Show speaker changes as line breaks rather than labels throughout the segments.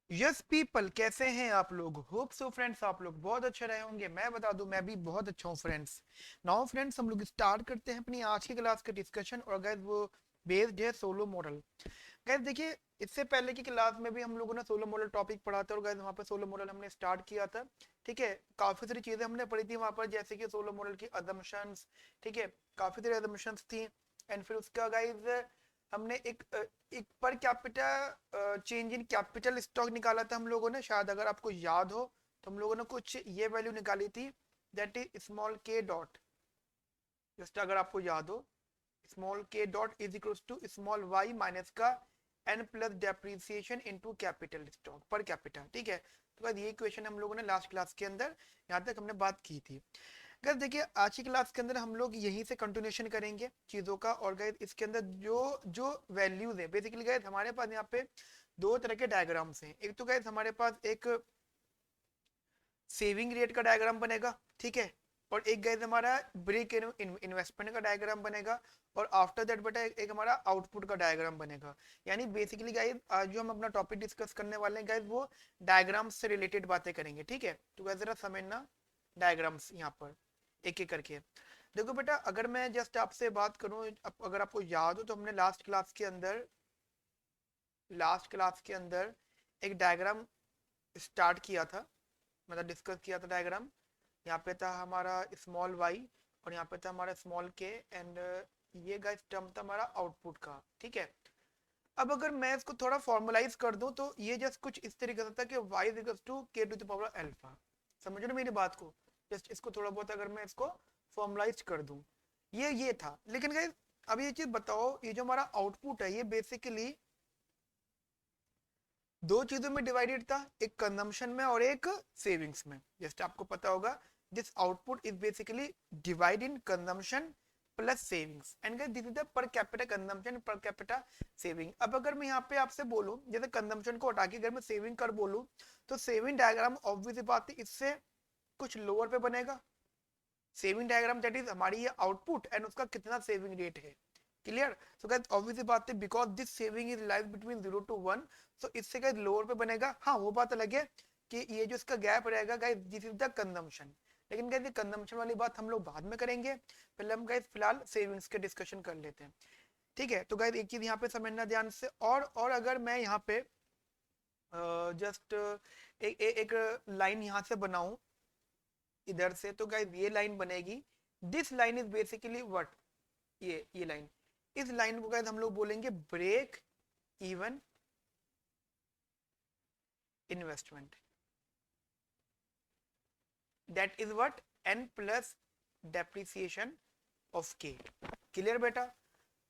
Yes people, कैसे हैं आप लोग? होप सो फ्रेंड्स, आप लोग बहुत अच्छे रहे होंगे। मैं बता दूं, मैं भी बहुत अच्छा हूँ फ्रेंड्स। नाउ फ्रेंड्स, हम लोग स्टार्ट करते हैं अपनी आज की क्लास का डिस्कशन। और गाइस वो बेस्ड है सोलो मॉडल। गाइस देखिए, इससे पहले की क्लास में भी हम लोगों ने सोलो मॉडल टॉपिक पढ़ा था और गाइस वहाँ पे सोलो मॉडल हमने स्टार्ट किया था। ठीक है, काफी सारी चीजें हमने पढ़ी थी वहाँ पर, जैसे कि सोलो मॉडल की अजम्पशंस। ठीक है, काफी सारी अजम्पशंस थी। एंड फिर उसका गाइस हमने एक per capita change in capital stock निकाला था हम लोगों ने, शायद अगर आपको याद हो। तो हम लोगों ने कुछ ये वैल्यू निकाली थी, that is small k dot. Just अगर आपको याद हो, small k dot is equal to small y minus का n plus depreciation into capital stock per capita. ठीक है, तो बाद ये इक्वेशन हम लोगों ने लास्ट क्लास के अंदर यहाँ तक हमने बात की थी। गाइस देखिए, आज की क्लास के अंदर हम लोग यहीं से कंटिन्यूशन करेंगे चीजों का। और गाइस इसके अंदर जो जो वैल्यूज है, बेसिकली गाइस हमारे पास यहाँ पे दो तरह के डायग्राम्स हैं। एक तो गाइस हमारे पास एक सेविंग रेट का डायग्राम बनेगा, ठीक है। और एक गाइस हमारा ब्रेक इन्वेस्टमेंट का डायग्राम बनेगा। और आफ्टर दैट बेटा एक हमारा आउटपुट का डायग्राम बनेगा। यानी बेसिकली गाइस आज जो हम अपना टॉपिक डिस्कस करने वाले हैं गाइस, वो डायग्राम्स से रिलेटेड बातें करेंगे। ठीक है, तो गाइस जरा समझना डायग्राम्स यहाँ पर एक एक करके। देखो बेटा, अगर मैं जस्ट आपसे बात करूं, अगर आपको याद हो तो हमने लास्ट क्लास के अंदर एक डायग्राम स्टार्ट किया था, मतलब डिस्कस किया था डायग्राम। यहाँ पे था हमारा स्मॉल वाई और यहाँ पे था हमारा स्मॉल के। एंड ये गाइस टर्म था हमारा आउटपुट का। ठीक है, अब अगर मैं इसको थोड़ा फॉर्मलाइज कर दूं तो ये जस्ट कुछ इस तरीके से था कि y इज इक्वल टू के टू द पावर अल्फा। समझ रहे हो मेरी बात को? जस्ट इसको थोड़ा बहुत अगर मैं इसको फॉर्मलाइज कर दूं, ये था। लेकिन गाइस अब ये चीज बताओ, ये जो हमारा आउटपुट है ये बेसिकली दो चीजों में डिवाइडेड था, एक कंजम्पशन में और एक सेविंग्स में। जस्ट आपको पता होगा, this output is basically divide in consumption plus savings. And this is the per capita consumption, per capita saving. अब अगर मैं यहाँ पे आपसे बोलूं, जैसे कंजम्पशन को हटा के अगर मैं सेविंग कर बोलूं, तो सेविंग डायग्राम ऑब्वियस बात है इससे कुछ लोअर पे बनेगा। सेविंग डायग्राम दैट इज हमारी ये आउटपुट एंड उसका कितना सेविंग रेट है। क्लियर? सो गाइस ऑब्वियसली बात है, because this saving is lies between 0 to 1, सो इससे गाइस लोअर पे बनेगा। हाँ, वो बात अलग है कि ये जो इसका गैप रहेगा guys, this is the consumption. लेकिन गाइस ये कंजम्पशन वाली बात हम लोग बाद में करेंगे, पहले हम गाइस फिलहाल सेविंग्स के डिस्कशन कर लेते हैं। ठीक है, तो गाइस एक चीज यहाँ पे समझना ध्यान से। और अगर मैं यहाँ पे जस्ट एक लाइन यहाँ से बनाऊं इधर से, तो गाइस ये लाइन बनेगी। This line is basically what, ये लाइन, इस लाइन को गाइस हम लोग बोलेंगे break even investment. That is what, n plus depreciation of k. Clear बेटा?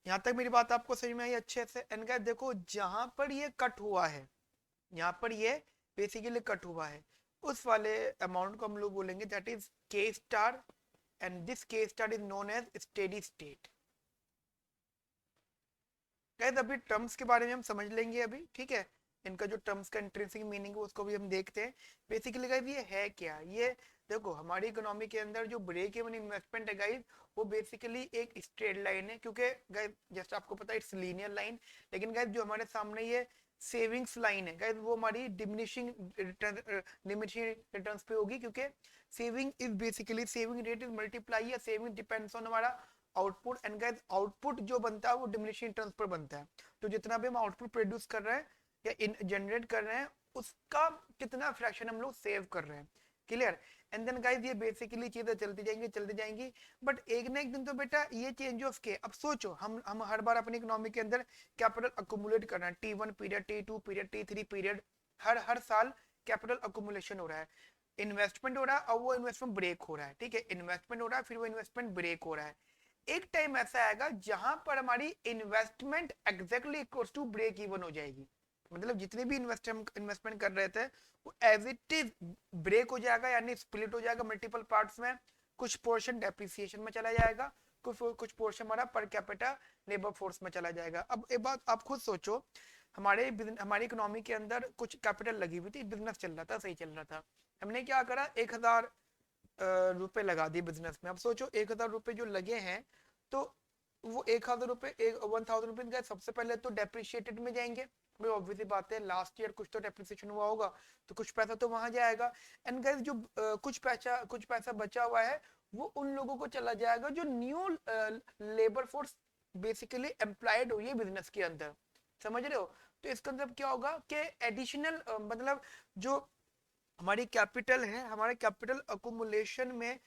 यहां तक मेरी बात आपको समझ में आई अच्छे से? एंड गाइस देखो, जहां पर ये कट हुआ है, यहाँ पर ये बेसिकली कट हुआ है, उस वाले अमाउंट को हम लोग बोलेंगे that is k star. And this k star is known as steady state. Guys अभी टर्म्स के बारे में हम समझ लेंगे अभी, ठीक है। इनका जो टर्म्स का इंट्रिंसिक मीनिंग है उसको भी हम देखते हैं। बेसिकली गाइस ये है क्या, ये देखो हमारी इकोनॉमी के अंदर जो ब्रेक इवन इन्वेस्टमेंट है गाइस, वो बेसिकली एक स्ट्रेट लाइन है। क्योंकि गाइस जैसे आपको पता है इट्स लीनियर लाइन। लेकिन गाइस जो हमारे सामने ये सेविंग्स लाइन है गाइस, वो हमारी डिमिनिशिंग रिटर्न्स पे होगी। क्योंकि saving is basically, saving rate is multiply या सेविंग डिपेंड्स ऑन हमारा आउटपुट। एंड गाइस आउटपुट जो बनता है वो डिमिनिशिंग रिटर्न्स पर बनता है। तो जितना भी हम आउटपुट प्रोड्यूस कर रहे हैं या जनरेट कर रहे हैं, उसका कितना फ्रैक्शन हम लोग सेव कर रहे हैं। क्लियर? एंड देन गाइस ये बेसिकली चीजें चलती जाएंगी। बट एक ना एक दिन तो बेटा ये चेंज ऑफ के, अब सोचो हम हर बार अपनी इकोनॉमी के अंदर कैपिटल अकोमुलेट कर रहे हैं। T1 period, T2 period, T3 period, हर हर साल कैपिटल अकोमुलेशन हो रहा है, इन्वेस्टमेंट हो रहा है। और वो इन्वेस्टमेंट ब्रेक हो रहा है, ठीक है, इन्वेस्टमेंट हो रहा है, फिर वो इन्वेस्टमेंट ब्रेक हो रहा है। एक टाइम ऐसा आएगा जहां पर हमारी investment exactly equal to break even हो जाएगी। मतलब जितने भी इन्वेस्टमेंट कर रहे थे वो एज इट इज ब्रेक हो जाएगा, यानी स्प्लिट हो जाएगा मल्टीपल पार्ट्स में। कुछ पोर्शन डेप्रिसिएशन में चला जाएगा, कुछ पोर्शन हमारा पर कैपिटा लेबर फोर्स में चला जाएगा। अब एक बात आप खुद सोचो, हमारी इकोनॉमी के अंदर कुछ कैपिटल लगी हुई थी, बिजनेस चल रहा था, सही चल रहा था। हमने क्या करा, 1,000 रुपए लगा दिए बिजनेस में। अब सोचो 1,000 रुपए जो लगे हैं, तो वो 1,000 रुपए, 1,000 रुपए सबसे पहले तो डेप्रिशिएटेड में जाएंगे। भाई ऑब्वियसली बात है, लास्ट ईयर कुछ तो डेप्रिसिएशन हुआ होगा, तो कुछ पैसा तो वहां जाएगा। एंड गाइस जो कुछ पैसा बचा हुआ है वो उन लोगों को चला जाएगा जो new labour force basically employed हुई है बिजनेस के अंदर, समझ रहे हो। तो इसका मतलब क्या होगा कि एडिशनल मतलब जो हमारी कैपिटल है, हमारे कैपिटल अकुमुलेशन में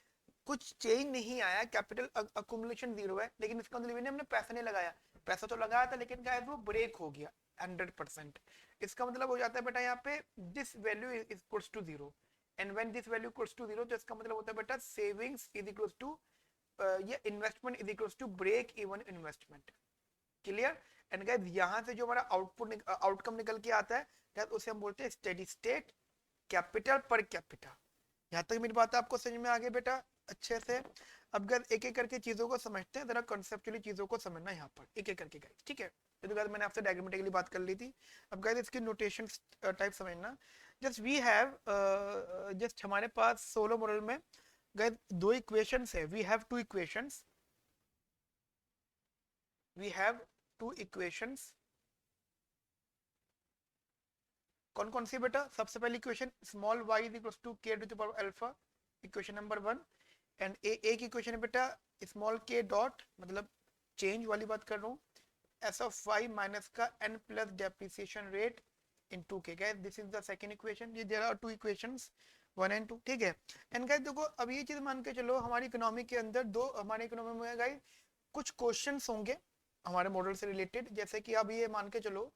कुछ चेंज नहीं आया, कैपिटल अकुमुलेशन जीरो है, लेकिन इसका मतलब हमने पैसा नहीं लगाया, पैसा तो लगाया था लेकिन क्या वो ब्रेक हो गया 100%। इसका मतलब हो जाता है बेटा यहाँ पे this value is equals to zero, and when this value equals to zero, तो इसका मतलब होता है बेटा सेविंग्स इज इक्वल्स टू ये investment is equals to break even investment. Clear. And guys यहाँ से जो हमारा आउटकम निकल के आता है गाइस उसे हम बोलते हैं steady state capital per capita. यहाँ तक मेरी बात आपको समझ में आ गई बेटा अच्छे से। अब गाइस एक एक करके चीजों को समझते हैं, जरा कॉन्सेप्चुअली चीजों को समझना यहाँ पर एक एक करके गाइस, ठीक है। तो गाइस मैंने आपसे डायग्रामेटिकली बात कर ली थी, अब गाइस इसकी नोटेशन टाइप समझना। जस्ट वी हैव जस्ट हमारे पास सोलो मॉडल में गाइस दो इक्वेशंस है, we have two equations, we have two equations. कौन कौन सी बेटा, सबसे पहली equation small y is equal to k to the power alpha, equation number 1। And एक इक्वेशन है बेटा स्मॉल k डॉट मतलब चेंज वाली बात कर रहा हूँ, s ऑफ y माइनस का n plus depreciation rate into k। Guys this is the second equation, ये there are two equations 1 and 2, ठीक है। एंड गाइस देखो अब ये चीज मान के चलो हमारी इकोनॉमी के अंदर दो, हमारे इकोनॉमी में गाइस कुछ क्वेश्चंस होंगे हमारे मॉडल से रिलेटेड, जैसे कि अब ये मान के चलो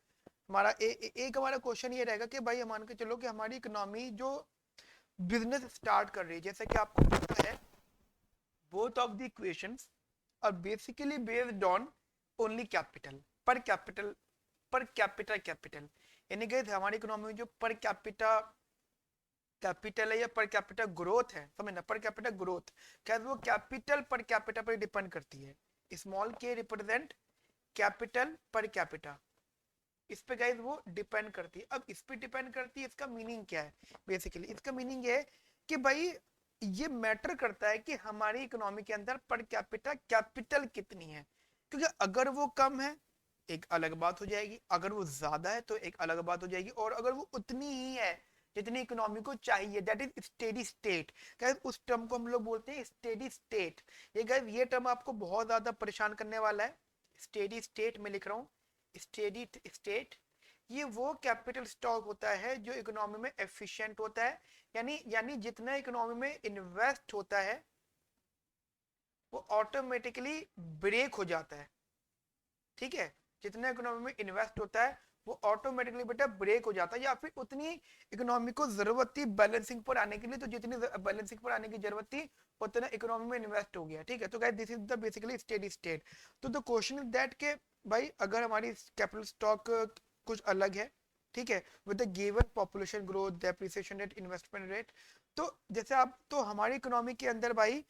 हमारा एक हमारा क्वेश्चन ये रहेगा कि भाई मान के चलो कि हमारी इकोनॉमी जो बिजनेस स्टार्ट कर रही है, जैसे कि आपको पता है both of the equations are basically based on only capital per capital per capita capital, यानी कि हमारी इकोनॉमी में जो पर कैपिटा कैपिटल है या पर कैपिटा ग्रोथ है, समझना पर कैपिटा ग्रोथ क्या वो कैपिटल पर कैपिटा पर डिपेंड करती है। स्मॉल के रिप्रेजेंट कैपिटल पर कैपिटा, इस पे गाइस वो डिपेंड करती है। अब इस पे डिपेंड करती है, इसका मीनिंग क्या है, बेसिकली इसका मीनिंग ये है कि भाई ये मैटर करता है कि हमारी इकोनॉमी के अंदर पर कैपिटा कैपिटल कितनी है, क्योंकि अगर वो कम है एक अलग बात हो जाएगी, अगर वो ज्यादा है तो एक अलग बात हो जाएगी, और अगर वो उतनी ही है जितनी इकोनॉमी को चाहिए, that is steady state. Guys उस टर्म को हम लोग बोलते हैं स्टेडी स्टेट। ये गाइस ये टर्म आपको बहुत ज्यादा परेशान करने वाला है, स्टेडी स्टेट में लिख रहा हूँ स्टेडी स्टेट। ये वो कैपिटल स्टॉक होता है जो इकोनॉमी में एफिशिएंट होता है, यानी जितना इकोनॉमी में इन्वेस्ट होता है वो ऑटोमेटिकली ब्रेक हो जाता है, ठीक है। जितना इकोनॉमी में इन्वेस्ट होता है वो ऑटोमेटिकली बेटा ब्रेक हो जाता है, या फिर उतनी इकोनॉमी को जरूरत थी बैलेंसिंग पर आने के लिए, तो जितनी बैलेंसिंग पर आने की जरूरत थी उतना इकोनॉमी में इन्वेस्ट हो गया, ठीक है। तो guys this is the basically steady state. तो द क्वेश्चन इज दैट के भाई अगर हमारी कैपिटल स्टॉक कुछ अलग है, ठीक है, with the given population growth depreciation rate investment rate, तो जैसे आप तो हमारी इकोनॉमी के अंदर भाई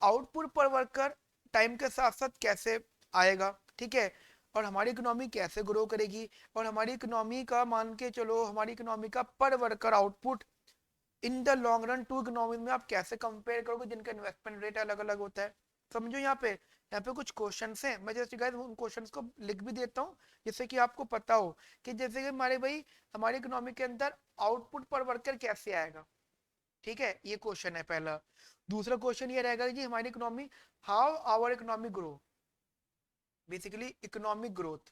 आउटपुट पर वर्कर टाइम के साथ साथ कैसे आएगा, ठीक है, और हमारी इकोनॉमी कैसे ग्रो करेगी, और हमारी इकोनॉमी का मान के चलो हमारी इकोनॉमी का per worker output in the long run to economy में आप कैसे कंपेयर करोगे जिनका इन्वेस्टमेंट रेट अलग अलग होता है। समझो यहाँ पे कुछ क्वेश्चंस हैं, मैं जैसे गाइस उन क्वेश्चंस को लिख भी देता हूँ जिससे कि आपको पता हो कि जैसे कि हमारे भाई हमारी इकोनॉमी के अंदर आउटपुट पर वर्कर कैसे आएगा, ठीक है, ये क्वेश्चन है पहला। दूसरा क्वेश्चन ये रहेगा कि हमारी economy how our economy grow, basically economic growth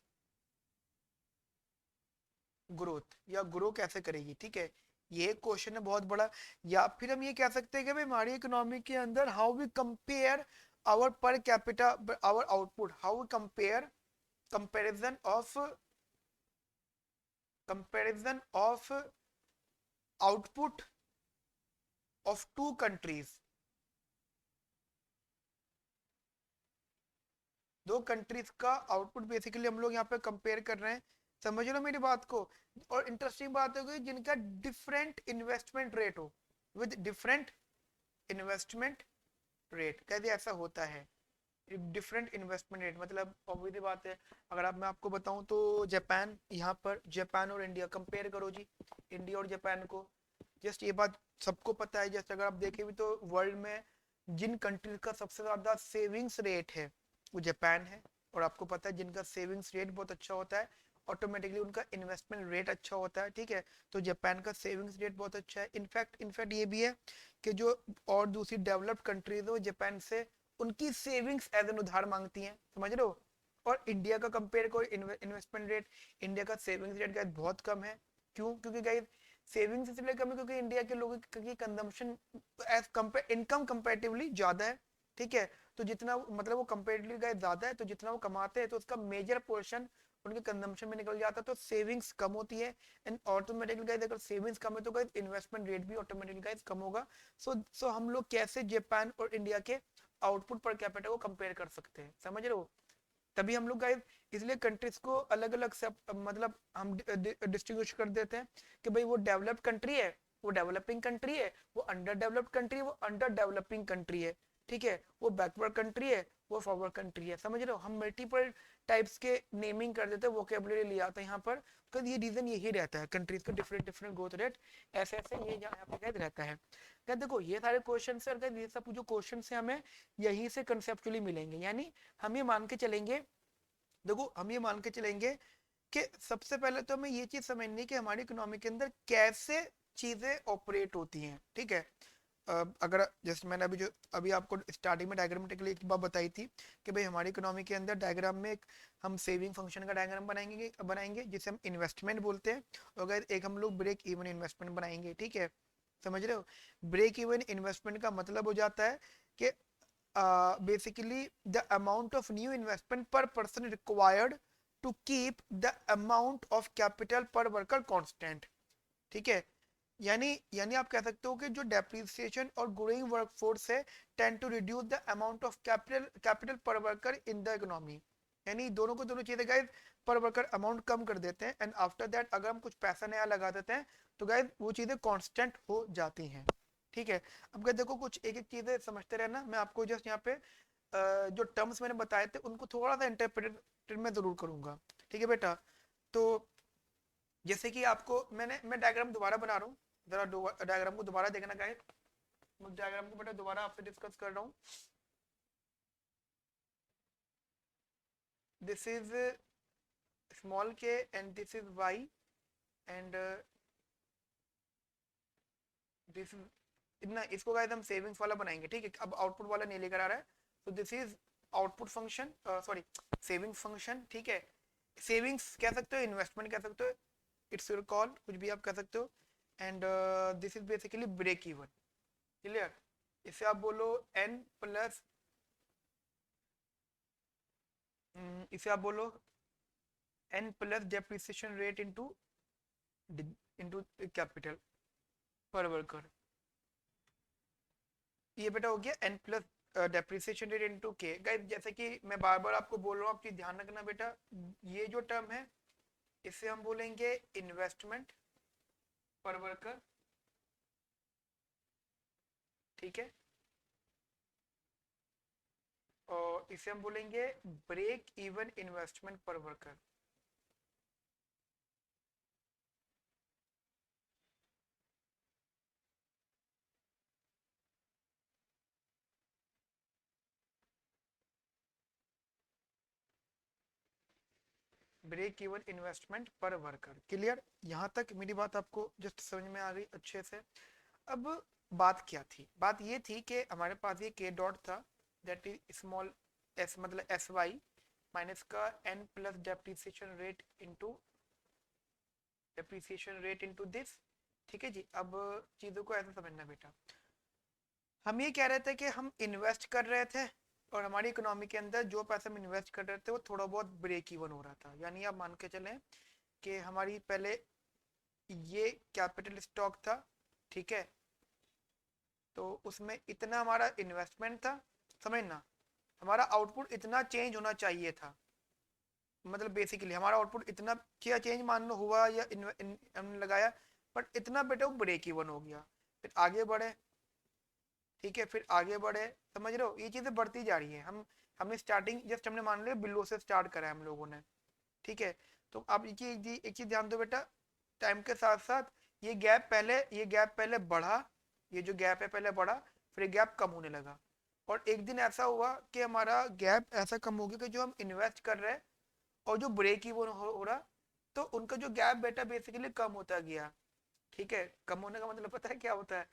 growth या ग्रो कैसे करेगी, ठीक है, ये क्वेश्चन है बहुत बड़ा। या फिर हम ये कह सकते हैं कि भाई हमारी इकोनॉमी के अंदर how we compare our per capita our output, how we compare comparison of output of two countries, दो कंट्रीज का आउटपुट बेसिकली हम लोग यहाँ पे कंपेयर कर रहे हैं, समझ लो मेरी बात को। और इंटरेस्टिंग बात होगी जिनका डिफरेंट इन्वेस्टमेंट रेट हो, विद डिफरेंट इन्वेस्टमेंट रेट, कैसे ऐसा होता है डिफरेंट इन्वेस्टमेंट रेट, मतलब ऑब्वियसली बात है। अगर आप मैं आपको बताऊं तो जापान, यहाँ पर जापान और इंडिया कंपेयर करो जी, इंडिया और जापान को, जस्ट ये बात सबको पता है। जैसे अगर आप देखें भी तो वर्ल्ड में जिन कंट्रीज का सबसे ज्यादा सेविंग्स रेट है वो जापान है, और आपको पता है जिनका सेविंग्स रेट बहुत अच्छा होता है ऑटोमेटिकली उनका इन्वेस्टमेंट रेट अच्छा होता है, ठीक है। तो जापान का सेविंग्स रेट बहुत अच्छा है। इनफैक्ट ये भी है कि जो और दूसरी डेवलप्ड कंट्रीज हो जापान से उनकी सेविंग्स एज एन उधार मांगती हैं, समझ रहे हो। और इंडिया का कंपेयर कोई इन्वेस्टमेंट रेट, इंडिया का सेविंग्स रेट गाइस बहुत कम है। क्यों? क्योंकि गाइस सेविंग्स इसलिए कम है क्योंकि इंडिया के लोगों की consumption as compare income comparatively ज्यादा है, ठीक है। तो जितना मतलब वो कंपेरेटिवली गाइस ज्यादा है, तो जितना वो कमाते हैं तो उसका मेजर पोर्शन उनके कंजम्पशन में निकल जाता है, तो सेविंग्स कम होती है। एंड ऑटोमेटिकली गाइस अगर सेविंग्स कम है तो गाइस इन्वेस्टमेंट रेट भी ऑटोमेटिकली गाइस कम होगा। सो हम लोग कैसे जापान और इंडिया के आउटपुट पर कैपिटा को कंपेयर कर सकते हैं, समझ रहे हो। तभी हम लोग गाइस इसलिए कंट्रीज को अलग अलग सब मतलब हम डिस्ट्रीब्यूट कर देते हैं कि भाई वो डेवलप्ड कंट्री है, वो डेवलपिंग कंट्री है, वो अंडर डेवलप्ड कंट्री है, वो अंडर डेवलपिंग कंट्री है, ठीक है। वो बैकवर्ड कंट्री है, वो फॉरवर्ड कंट्री है, समझ रहे हो। हम मल्टीपल टाइप्स के नेमिंग कर देते हैं, वोकेबलरी ले आते हैं यहाँ पर, तो ये रीजन यही रहता है कंट्रीज का डिफरेंट डिफरेंट ग्रोथ रेट ऐसे ऐसे ये यहाँ पे कैद रहता है। क्या देखो ये सारे क्वेश्चन से और ये सब जो क्वेश्चन से हमें यहीं से कंसेप्चुअली मिलेंगे, यानी हम ये मान के चलेंगे, देखो हम ये मान के चलेंगे कि सबसे पहले तो हमें ये चीज समझनी है कि हमारी इकोनॉमी के अंदर कैसे चीजें ऑपरेट होती हैं, ठीक है। अगर जैसे मैंने अभी आपको स्टार्टिंग में डायग्रामेटिकली एक बात बताई थी कि भाई हमारी इकोनॉमी के अंदर डायग्राम में एक हम सेविंग फंक्शन का डायग्राम बनाएंगे जिसे हम इन्वेस्टमेंट बोलते हैं, और अगर एक हम लोग ब्रेक इवन इन्वेस्टमेंट बनाएंगे, ठीक है। समझ रहे हो। ब्रेक इवन इन्वेस्टमेंट का मतलब हो जाता है कि basically the amount of new investment per person required to keep the amount of capital per worker constant, ठीक है। यानी आप कह सकते हो कि जो डेप्रिसिएशन और ग्रोइंग वर्कफोर्स है tend to reduce the amount of capital per worker in the economy, यानी दोनों को दोनों चीजें गाइस पर वर्कर अमाउंट कम कर देते हैं, एंड आफ्टर दैट अगर हम कुछ पैसा नया लगा देते हैं तो गाइस वो चीजें कांस्टेंट हो जाती हैं, ठीक है। अब क्या देखो कुछ एक एक चीजें समझते रहना, मैं आपको जस्ट यहाँ पे जो टर्म्स मैंने बताए थे उनको थोड़ा सा इंटरप्रेट मैं जरूर करूंगा, ठीक है बेटा। तो जैसे कि आपको मैं डायग्राम दोबारा बना रहा हूँ, जरा डायग्राम को दोबारा देखना गाइस। मैं डायग्राम को बेटा दोबारा आपसे डिस्कस कर रहा हूँ। This is small k and this is y and this is इतना, इसको गाइस हम सेविंग्स वाला बनाएंगे, ठीक है। अब आउटपुट वाला नहीं लेकर आ रहा है, तो this is output function, sorry saving function, ठीक है। सेविंग्स कह सकते हो, इन्वेस्टमेंट कह सकते हो, इट्स योर कॉल, कुछ भी आप कह सकते हो। And this is basically break even, clear. इसे आप बोलो n प्लस, इसे आप बोलो n plus depreciation rate into into capital per worker. ये बेटा हो गया n plus depreciation rate into k. Guys जैसे कि मैं बार बार आपको बोल रहा हूँ, आप चीज ध्यान रखना बेटा, ये जो टर्म है इसे हम बोलेंगे इन्वेस्टमेंट पर वर्कर, ठीक है। और इसे हम बोलेंगे break even investment per worker. Break even investment per worker, clear. यहाँ तक मेरी बात आपको जस्ट समझ में आ गई अच्छे से। अब बात क्या थी, बात ये थी कि हमारे पास ये के डॉट था, दैट इज स्मॉल एस मतलब एस वाई माइनस का n plus depreciation rate into this, ठीक है जी। अब चीजों को ऐसे समझना बेटा, हम ये कह रहे थे कि हम इन्वेस्ट कर रहे थे और हमारी इकोनॉमी के अंदर जो पैसा हम इन्वेस्ट कर रहे थे वो थोड़ा बहुत ब्रेक इवन हो रहा था, यानी आप मान के चलें कि हमारी पहले ये कैपिटल स्टॉक था, ठीक है। तो उसमें इतना हमारा इन्वेस्टमेंट था, समझना, हमारा आउटपुट इतना चेंज होना चाहिए था, मतलब बेसिकली हमारा आउटपुट इतना क्या चेंज मान लो हुआ या हमने लगाया, बट इतना बेटा वो ब्रेक इवन हो गया। फिर आगे बढ़े, ठीक है, फिर आगे बढ़े, समझ रहे हो, ये चीजें बढ़ती जा रही है। हमने स्टार्टिंग जस्ट हमने मान लिया बिलो से स्टार्ट करा है हम लोगों ने, ठीक है। तो आप एक चीज ध्यान दो बेटा, टाइम के साथ साथ ये गैप पहले बढ़ा, ये जो गैप है पहले बढ़ा, फिर गैप कम होने लगा, और एक दिन ऐसा हुआ कि हमारा गैप ऐसा कम हो गया कि जो हम इन्वेस्ट कर रहे हैं और जो ब्रेक इवन हो रहा तो उनका जो गैप बेटा बेसिकली कम होता गया। ठीक है, कम होने का मतलब पता है क्या होता है?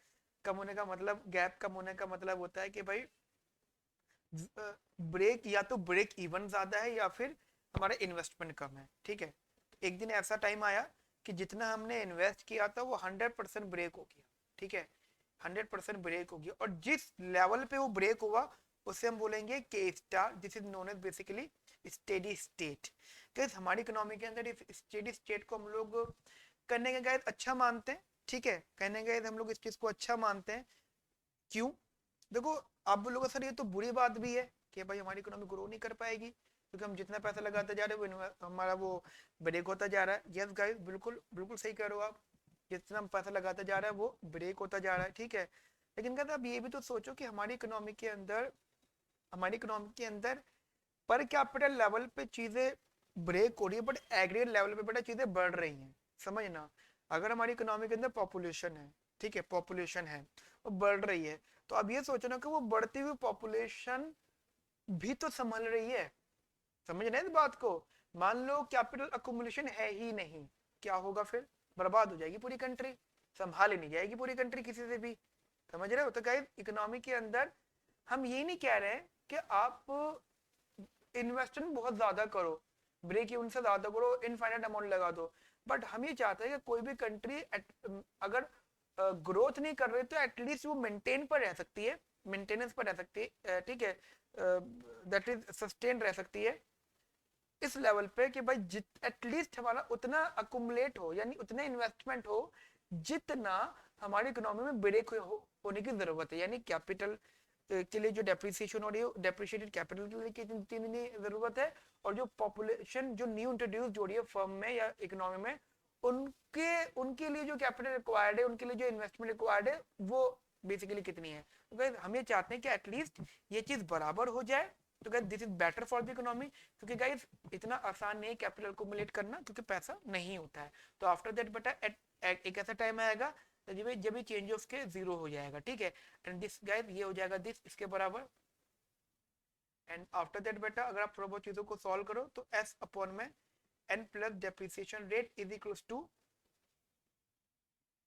कम होने का मतलब, गैप कम होने का मतलब होता है कि भाई ब्रेक, या तो ब्रेक इवन ज्यादा है या फिर हमारा इन्वेस्टमेंट कम है। ठीक है, एक दिन ऐसा टाइम आया कि जितना हमने इन्वेस्ट किया था वो 100% ब्रेक हो गया। ठीक है, 100% ब्रेक हो गया, और जिस लेवल पे वो ब्रेक हुआ उसे हम बोलेंगे k star. This is known as basically steady state. Guys हमारी इकोनॉमी के अंदर इस स्टेडी स्टेट को हम लोग करने के गाइस अच्छा मानते हैं। ठीक है, कहने गए हम लोग इस चीज को अच्छा मानते हैं। क्यों? देखो, आप बोलोगे सर ये तो बुरी बात भी है कि भाई हमारी इकोनॉमी ग्रो नहीं कर पाएगी क्योंकि हम जितना पैसा लगाते जा रहे हैं वो हमारा वो ब्रेक होता जा रहा है। यस गाइस, बिल्कुल बिल्कुल सही कह रहे हो आप, जितना हम पैसा लगाते जा रहा है वो ब्रेक होता जा रहा है। ठीक है, लेकिन कहते आप ये भी तो सोचो कि हमारी इकोनॉमी के अंदर पर कैपिटल लेवल पे चीजें ब्रेक हो रही है, बट एग्रीगेट लेवल पे बेटा चीजें बढ़ रही हैं। समझना, अगर हमारी इकोनॉमी के अंदर पॉपुलेशन है, ठीक है, पॉपुलेशन है वो बढ़ रही है, तो अब ये सोचना कि वो बढ़ती हुई पॉपुलेशन भी तो संभल रही है। समझ रहे हैं इस बात को? मान लो कैपिटल अकुमुलेशन है ही नहीं, क्या होगा फिर? बर्बाद हो जाएगी पूरी कंट्री, संभाली नहीं जाएगी पूरी कंट्री किसी से भी। समझ रहे हो? तो गाइस इकोनॉमी के अंदर हम ये नहीं कह रहे हैं कि आप इन्वेस्टमेंट बहुत ज्यादा करो, ब्रेक इवन से ज्यादा करो, इनफाइनाइट अमाउंट लगा दो, बट हम ये चाहते हैं कि कोई भी कंट्री अगर ग्रोथ नहीं कर रही तो एटलीस्ट वो मेंटेन पर रह सकती है, मेंटेनेंस पर रह सकती है। ठीक है, दैट इज सस्टेन रह सकती है इस लेवल पे कि भाई जित एटलीस्ट हमारा उतना अकुमुलेट हो, यानी उतना इन्वेस्टमेंट हो जितना हमारी इकोनॉमी में ब्रेक होने की जरूरत है। यानी कैपिटल के लिए जो डेप्रिसिएशन हो रही है, डेप्रिशिएटेड कैपिटल के लिए कितनी जरूरत है, और जो पॉपुलेशन जो न्यू इंट्रोड्यूस हो रही है फर्म में या इकोनॉमी में, उनके उनके लिए जो कैपिटल रिक्वायर्ड है, उनके लिए जो इन्वेस्टमेंट रिक्वायर्ड है, वो बेसिकली कितनी है। तो हम ये चाहते हैं कि एटलीस्ट ये चीज बराबर हो जाए। तो guys this is better for the economy, क्योंकि गाइस इतना आसान नहीं कैपिटल अकुमुलेट करना, क्योंकि पैसा नहीं होता है। तो आफ्टर दैट बेटा एक ऐसा टाइम आएगा जब भी चेंज ऑफ के जीरो हो जाएगा। ठीक है, एंड दिस गाइस ये हो जाएगा दिस इसके बराबर। एंड आफ्टर दैट बेटा अगर आप थोड़ा बहुत चीजों को सॉल्व करो तो एस अपॉन में n plus depreciation rate is equals to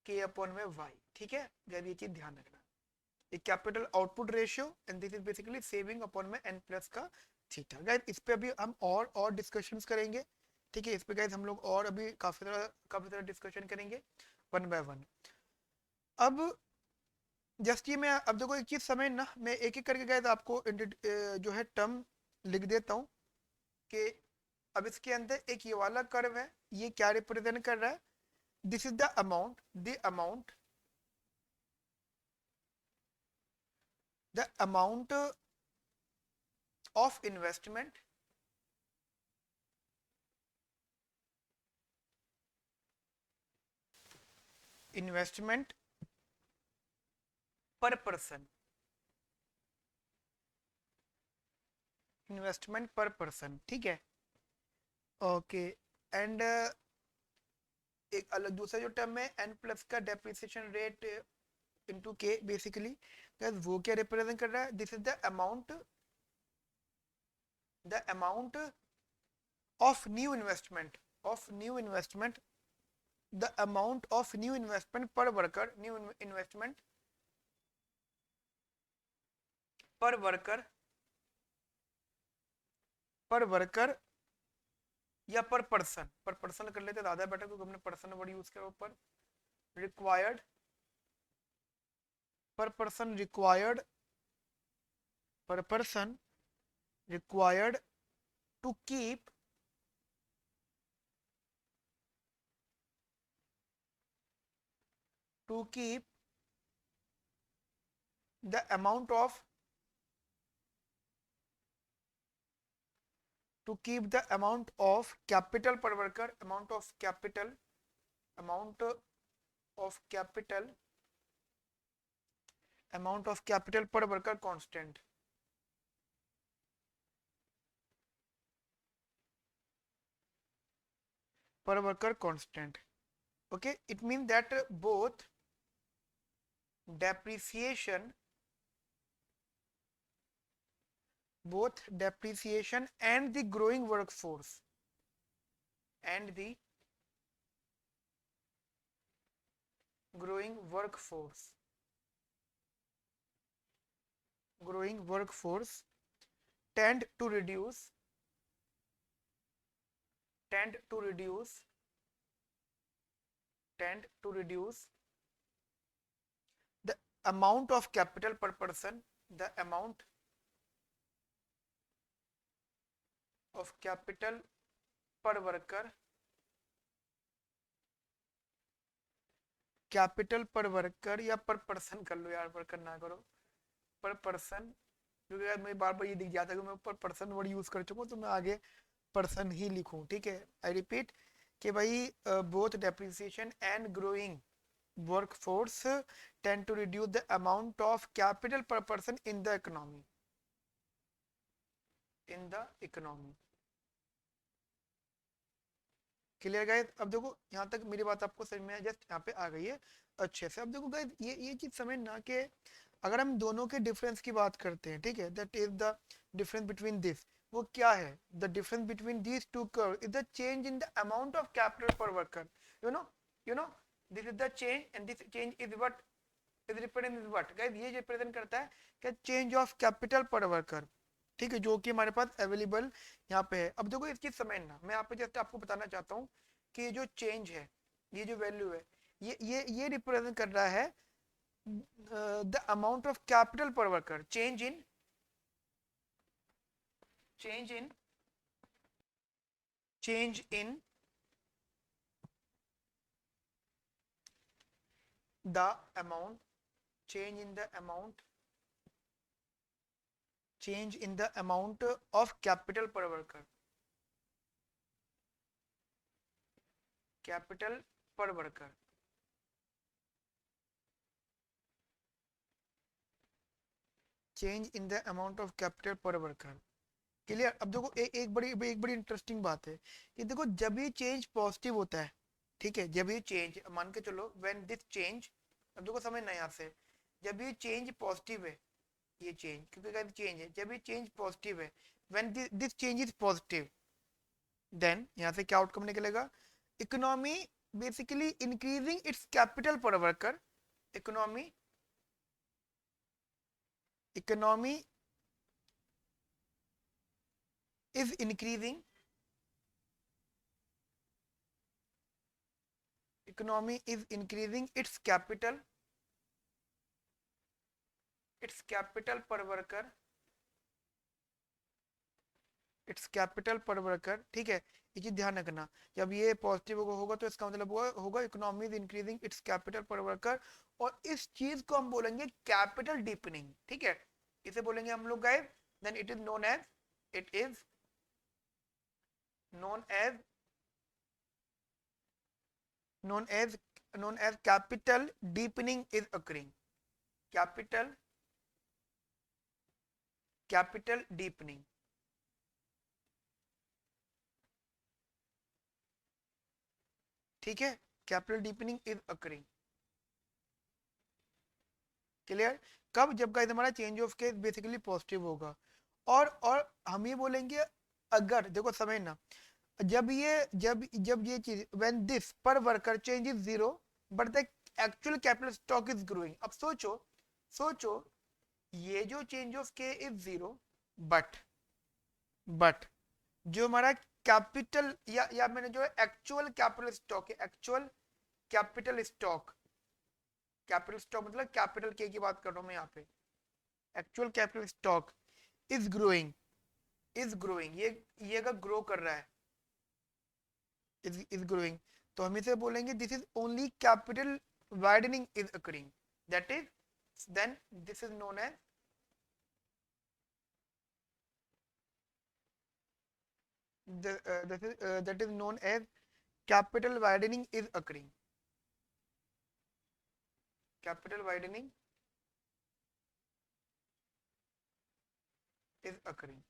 k upon में वाई। ठीक है गाइस, ये चीज ध्यान रखना, एक capital output ratio, and this is basically saving upon में एन प्लस का थीटा। गाइस इस पे अभी हम और डिस्कशंस करेंगे। ठीक है, इस पे गाइस हम लोग और अभी काफी तरह डिस्कशन करेंगे वन बाय वन। अब जस्ट ये मैं, अब देखो एक चीज समझ ना, मैं एक एक करके गाइस आपको जो है टर्म लिख देता हूँ कि अब इसके अंदर एक ये वाला कर्व है, ये क्या रिप्रेजेंट कर रहा है? This is the amount of investment पर पर्सन, इन्वेस्टमेंट पर पर्सन। ठीक है, ओके। एंड एक अलग दूसरा जो टर्म है एन प्लस का डेप्रिसिएशन रेट इनटू के, बेसिकली वो क्या रिप्रेजेंट कर रहा है? This is the amount of new investment, the amount of new investment per worker, new investment per worker, या पर पर्सन कर लेते ज्यादा बेटर, क्योंकि हमने पर्सन वर्ड यूज किया ऊपर। Required per person required to keep the amount of to keep the amount of capital per worker, amount of capital per worker constant. Per worker constant. Okay, it means that both depreciation and the growing workforce, and the growing workforce, growing workforce tend to reduce, tend to reduce, tend to reduce the amount of capital per person, the amount of capital per worker, capital per worker या पर person कर लो यार, worker ना करो, पर person, क्योंकि यार मैं बार बार ये दिख जाता है कि मैं पर पर्सन वर्ड यूज कर चुका हूँ, तो मैं आगे पर्सन ही लिखूं, ठीक है। आई रिपीट कि भाई both depreciation and growing workforce tend to reduce the amount of capital per person in the economy, in the economy। Clear guys? अब देखो यहाँ तक मेरी बात आपको समझ में जस्ट यहाँ पे आ गई है अच्छे से। अब देखो गाइस ये चीज समझना कि अगर हम दोनों के डिफरेंस की बात करते हैं, ठीक है, that is the difference between this, वो क्या है? The difference between these two curve is the change in the amount of capital per worker. You know this is the change and this change is what is represent is what guys, ये represent करता है कि change of capital per worker, ठीक है, जो कि हमारे पास available यहाँ पे है। अब देखो इसकी समझना, मैं यहाँ पे जस्ट आपको बताना चाहता हूँ कि ये जो चेंज है, ये जो वैल्यू है, ये रिप्रेजेंट कर रहा है the amount of capital per worker, change in change in change in the amount, change in the amount, change in the amount of capital per worker, capital per worker, change in the amount of capital per worker। Clear? अब देखो एक बड़ी interesting बात है कि देखो जब ये चेंज पॉजिटिव होता है, ठीक है, जब ये चेंज मान के चलो व्हेन दिस चेंज, अब देखो समझना यहाँ से, जब ये चेंज पॉजिटिव है, ये चेंज क्योंकि चेंज है, जब ये चेंज पॉजिटिव है, when this change is positive, then यहाँ से क्या आउटकम निकलेगा? Economy basically increasing its capital per worker, economy economy is increasing, economy is increasing its capital per worker, its capital per worker, ठीक है, ये चीज ध्यान रखना। जब ये पॉजिटिव होगा तो इसका मतलब होगा economy is increasing its capital per worker, और इस चीज को हम बोलेंगे कैपिटल डीपनिंग, ठीक है, इसे बोलेंगे हम लोग guys, then it is known as, it is known as known as known as capital deepening is occurring, capital deepening, ठीक है, capital deepening is occurring। Clear? कब? जब गाइस हमारा change of case basically positive होगा, और हम ये बोलेंगे अगर, देखो समझना, जब ये चीज व्हेन दिस पर worker change is zero but the actual capital stock is growing. अब सोचो ये जो चेंज ऑफ के इज जीरो, बट जो हमारा कैपिटल या मैंने जो एक्चुअल कैपिटल स्टॉक है, एक्चुअल कैपिटल स्टॉक मतलब कैपिटल के की बात कर रहा हूं मैं यहाँ पे, actual capital stock is growing, ये अगर ग्रो कर रहा है, is growing, तो हम इसे बोलेंगे this is only capital widening is occurring, that is then this is known as that is known as capital widening is occurring, capital widening is occurring।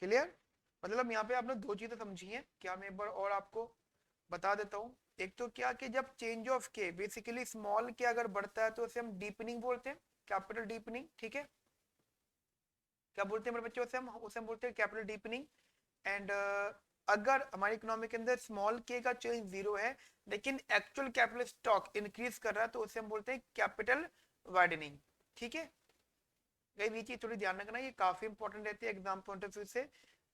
Clear? मतलब यहाँ पे आपने दो चीजें समझी हैं, क्या मैं एक बार और आपको बता देता हूँ। एक तो क्या कि जब चेंज ऑफ के बेसिकली स्मॉल के अगर बढ़ता है तो उसे हम डीपनिंग बोलते हैं, कैपिटल डीपनिंग, ठीक है। क्या बोलते हैं मेरे बच्चों, उसे हम बोलते हैं कैपिटल डीपनिंग। एंड अगर हमारी इकोनॉमी के अंदर स्मॉल के का चेंज जीरो है लेकिन एक्चुअल कैपिटल स्टॉक इंक्रीज कर रहा है तो उसे हम बोलते हैं कैपिटल वाइडनिंग। ठीक है गाइस, ये चीज थोड़ी ध्यान रखना, ये काफी इंपॉर्टेंट रहती है एग्जाम पॉइंट ऑफ व्यू से।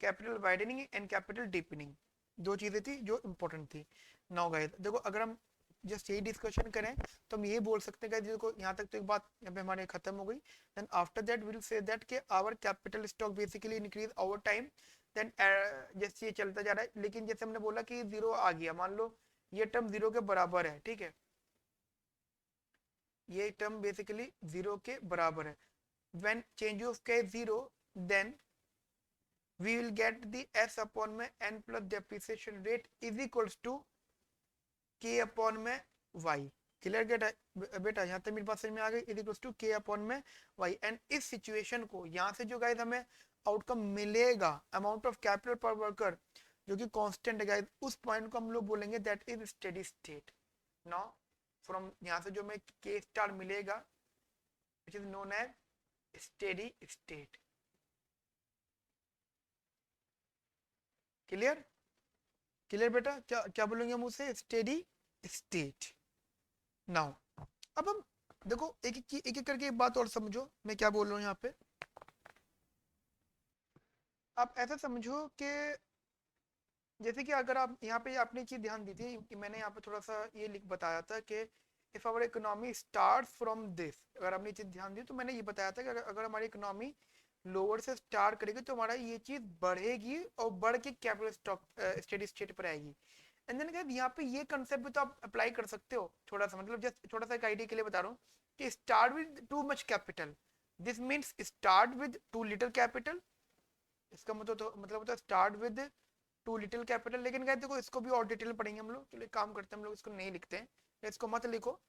Capital widening and capital deepening दो चीजें थी जो इंपॉर्टेंट थी। नाउ गाइस देखो, अगर हम जस्ट यही डिस्कशन करें तो हम ये बोल सकते हैं गाइस, देखो यहाँ तक तो एक बात यहाँ पे हमारे खत्म हो गई। Then after that will say that कि our capital stock basically increase over time. Then जैसे ये चलता जा रहा है, लेकिन जैसे हमने बोला कि जीरो आ गया, मान लो ये टर्म जीरो के बराबर है, ठीक है, ये टर्म बेसिकली जीरो के बराबर है। when change of k is 0 then we will get the s upon में n plus depreciation rate is equals to k upon में y। क्लियर गेट है बेटा, यहाँ तक मेरी बात समझ में आ गई। Is equals to k upon में y। एंड इस सिचुएशन को यहाँ से जो गाइस हमें आउटकम मिलेगा, amount of capital per worker जो कि कांस्टेंट है गाइस, उस पॉइंट को हम लोग बोलेंगे that is steady state. Now from यहाँ से जो हमें के स्टार मिलेगा which is known as steady state. Clear clear बेटा, क्या क्या बोलेंगे हम उसे, स्टेडी स्टेट। नाउ अब हम देखो एक करके एक बात और समझो मैं क्या बोल रहा हूँ यहाँ पे। आप ऐसा समझो कि जैसे कि अगर आप यहाँ पे आपने चीज ध्यान दी थी कि मैंने यहाँ पे थोड़ा सा ये लिख बताया था कि if our economy start from this, अगर आपने चीज ध्यान दी तो मैंने ये बताया था कि अगर हमारी इकोनॉमी लोअर से स्टार्ट करेगी तो हमारा ये चीज बढ़ेगी और बढ़ के कैपिटल स्टॉक स्टेडी स्टेट पर आएगी। एंड देन गाइस यहाँ पे ये कंसेप्ट भी तो आप अप्लाई कर सकते हो थोड़ा सा, मतलब जस्ट थोड़ा सा एक आइडिया के लिए बता रहा हूँ कि start with too much capital, this means start with two little capital. इसका मतलब होता है start with two little capital. लेकिन गाइस देखो इसको भी और डिटेल पढ़ेंगे हम लोग, चलो एक काम करते हैं, हम लोग इसको नहीं लिखते हैं, इसको मत लिखो,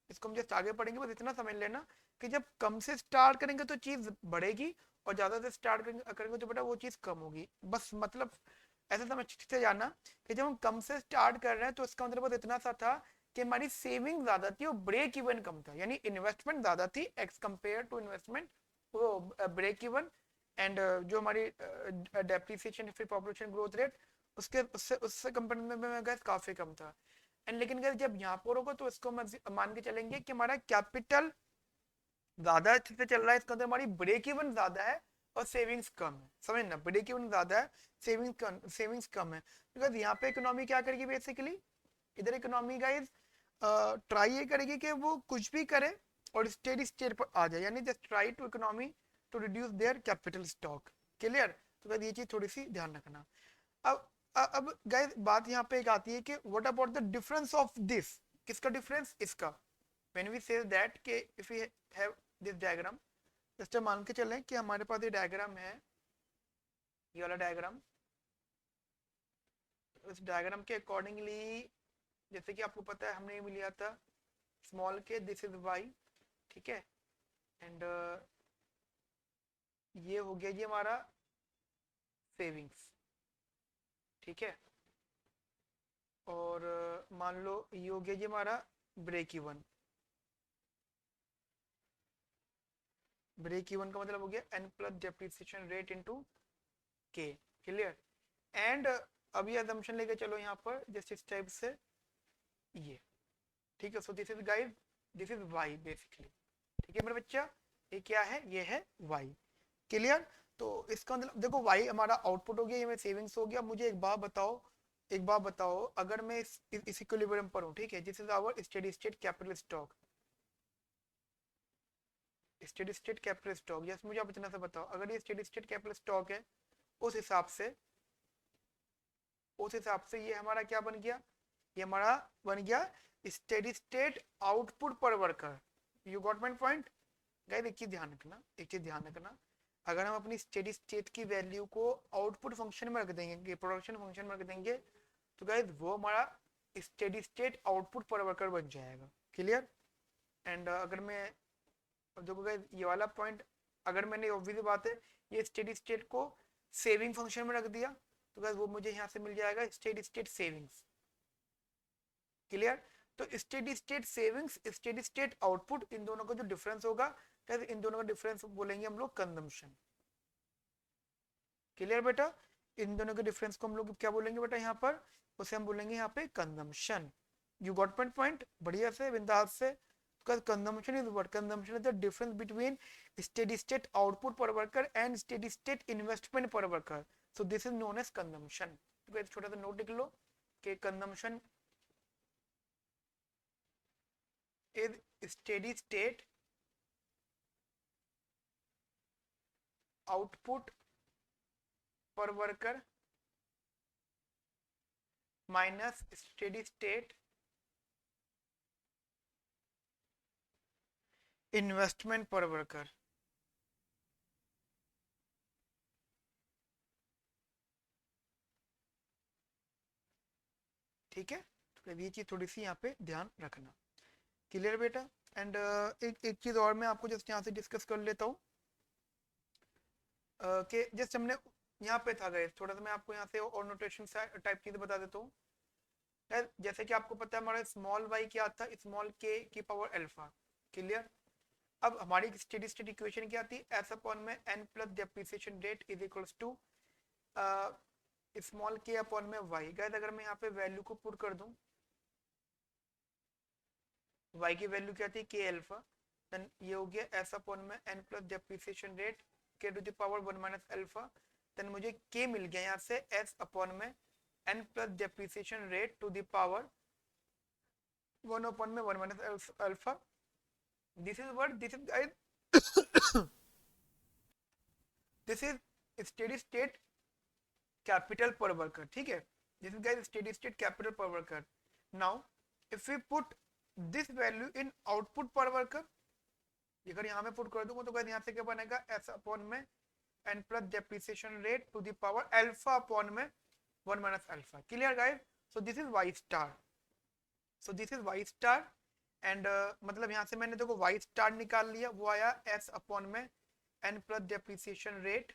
इसको हम जस्ट आगे पढ़ेंगे। बस इतना समझ लेना कि जब कम से स्टार्ट करेंगे तो चीज बढ़ेगी और ज्यादा से स्टार्ट करेंगे तो बेटा वो चीज कम होगी। बस मतलब ऐसा समझ से जाना कि जब हम कम से स्टार्ट कर रहे हैं तो इसका मतलब इतना सा था कि हमारी सेविंग ज्यादा थी और ब्रेक इवन कम था, यानी इन्वेस्टमेंट ज्यादा थी एक्स कंपेयर टू इन्वेस्टमेंट वो ब्रेक इवन। एंड जो हमारी डेप्रिसिएशन फिर पॉपुलेशन ग्रोथ रेट उसके उससे उससे कंपेयर में गैस काफी कम था। एंड लेकिन गैस जब यहाँ पर होगा तो इसको मान के चलेंगे कि हमारा कैपिटल ज्यादा अच्छे से चल रहा है, इसका अंदर हमारी ब्रेक इवन ज्यादा है और सेविंग्स कम है। समझ ना, ब्रेक इवन ज्यादा है, सेविंग्स कम है। बिकॉज यहाँ पे इकोनॉमी क्या करेगी बेसिकली, इधर इकोनॉमी गाइज ट्राई ये करेगी कि वो कुछ भी करे और स्टेडी स्टेट पर आ जाए, यानी just try to economy to reduce their capital stock. Clear, तो गाइज ये चीज थोड़ी सी ध्यान रखना। अब गाइज बात यहाँ पे एक आती है कि what about the difference of this, किसका डिफरेंस, इसका। व्हेन वी से दैट कि if we have this diagram, just मान के चलें कि हमारे पास ये डायग्राम है, ये वाला डायग्राम। इस डायग्राम के अकॉर्डिंगली जैसे कि आपको पता है हमने ये लिया था स्मॉल के दिस इज वाई, ठीक है, एंड ये हो गया जी हमारा सेविंग्स, ठीक है, और मान लो ये हो गया जी हमारा ब्रेक इवन। ब्रेक इवन का मतलब हो गया n plus depreciation rate into k. Clear, and अब ये अजम्पशन लेके चलो यहाँ पर जस्ट इस टाइप से ये, ठीक है। So this is guys, this is y basically, ठीक है मेरे बच्चा, ये क्या है, ये है वाई। क्लियर, तो इसका मतलब देखो वाई हमारा आउटपुट हो गया, ये मेरा सेविंग्स हो गया। मुझे एक बात बताओ, एक बात बताओ, अगर मैं इस इक्विलिब्रियम पर हूँ, ठीक है, this is our steady state capital stock, steady state capital stock. Yes, मुझे आप इतना सा बताओ, अगर ये स्टेडी स्टेट कैपिटल स्टॉक है उस हिसाब से, उस हिसाब से ये हमारा क्या बन गया, ये हमारा बन गया steady state output per worker. You got my point guys. एक चीज ध्यान रखना, एक चीज ध्यान रखना, अगर हम अपनी स्टेडी स्टेट की वैल्यू को आउटपुट फंक्शन में रख देंगे, प्रोडक्शन फंक्शन में रख देंगे, तो गाइस वो हमारा steady state output per worker बन जाएगा। क्लियर, एंड अगर मैं देखो गाइस ये वाला पॉइंट, अगर मैंने ऑब्वियसली बात है ये स्टेडी स्टेट को सेविंग फंक्शन में रख दिया तो गाइस वो मुझे यहाँ से मिल जाएगा स्टेडी स्टेट सेविंग्स। क्लियर, तो steady state savings, steady state output, इन दोनों का जो डिफरेंस होगा, इन दोनों का डिफरेंस बोलेंगे हम लोग कंजम्पशन। क्लियर बेटा? इन दोनों के डिफरेंस को हम लोग क्या बोलेंगे बेटा यहाँ पर? उसे हम बोलेंगे यहाँ पे consumption. You got my point? बढ़िया से बिंदास से। Consumption is what? Consumption is the difference between steady state output per worker and steady state investment per worker, so this is known as consumption. तो एक छोटा सा नोट लिख लो कि consumption is steady state output per worker minus steady state investment per worker. ठीक है, तो ये चीज थोड़ी सी यहाँ पे ध्यान रखना। क्लियर बेटा? एंड एक चीज और मैं आपको जस्ट यहाँ से डिस्कस कर लेता हूँ कि जस्ट हमने यहाँ पे था गए, थोड़ा सा मैं आपको यहाँ से और नोटेशन टाइप चीजें बता देता हूँ। जैसे कि आपको पता है हमारा स्मॉल वाई क्या था? स्मॉल के की पावर अल्फा। क्लियर? अब हमारी स्टेडी स्टेट इक्वेशन क्या थी? एस अपॉन में n plus depreciation rate is equals to small k upon में वाई। गाइस अगर मैं यहाँ पे वैल्यू को पुट कर दूं, y की वैल्यू क्या थी? के अल्फा। देन ये हो गया एस अपॉन में एन प्लस डेप्रिसिएशन रेट के to the power 1 minus alpha. Then मुझे k मिल गया यहाँ से s अपॉन में n plus depreciation rate to the power 1 upon में 1 minus alpha. This is what? This is guys this is steady state capital per worker. ठीक है, this is guys steady state capital per worker. Now if we put this value in output per worker, अगर यहाँ में put कर दूंगा तो guys यहाँ से क्या बनेगा? s अपॉन में n plus depreciation rate to the power alpha upon में 1 minus alpha. Clear guys? So this is y star. So this is y star and मतलब यहाँ से मैंने देखो y स्टार निकाल लिया, वो आया s अपॉन में n plus depreciation rate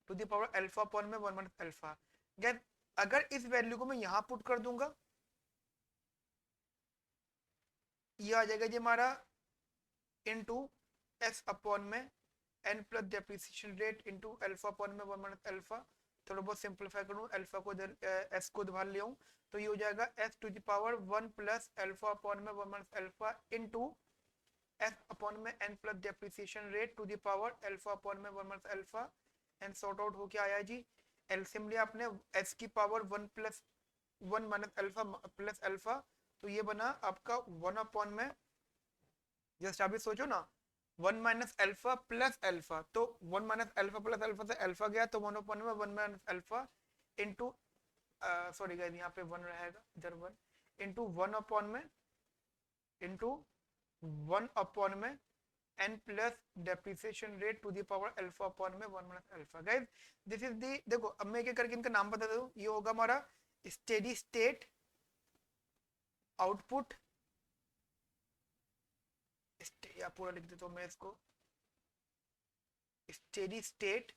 to the power alpha upon में 1 माइनस अल्फा। गाइस अगर इस वैल्यू को मैं यहाँ पुट कर दूंगा, ये आ जाएगा जी हमारा इनटू s अपॉन में n plus depreciation rate into alpha upon में 1 माइनस अल्फा। थोड़ा बहुत सिंपलीफाई करूँ, अल्फा को इधर s को बाहर ले आऊँ, तो ये हो जाएगा s to the power 1 plus alpha upon में 1 minus alpha into s upon में n plus depreciation rate to the power alpha upon में 1 minus alpha. And sort out हो क्या आया जी? एलसीएम लिया आपने s की power 1 plus 1 minus alpha plus alpha, तो ये बना आपका 1 अपॉन में, जस्ट अभी सोचो ना, 1 माइनस अल्फा प्लस अल्फा, तो 1 माइनस अल्फा प्लस अल्फा से अल्फा गया तो 1 अपॉन में 1 minus alpha into sorry guys यहाँ पे 1 रहेगा, इधर 1 इनटू 1 अपॉन में इनटू 1 अपॉन में n plus depreciation rate to the power alpha upon में 1 minus alpha. Guys this is the, देखो अब मैं क्या करके इनका नाम बता दूं, ये होगा हमारा स्टेडी स्टेट आउटपुट, या पूरा लिख देता हूं मैं इसको, steady state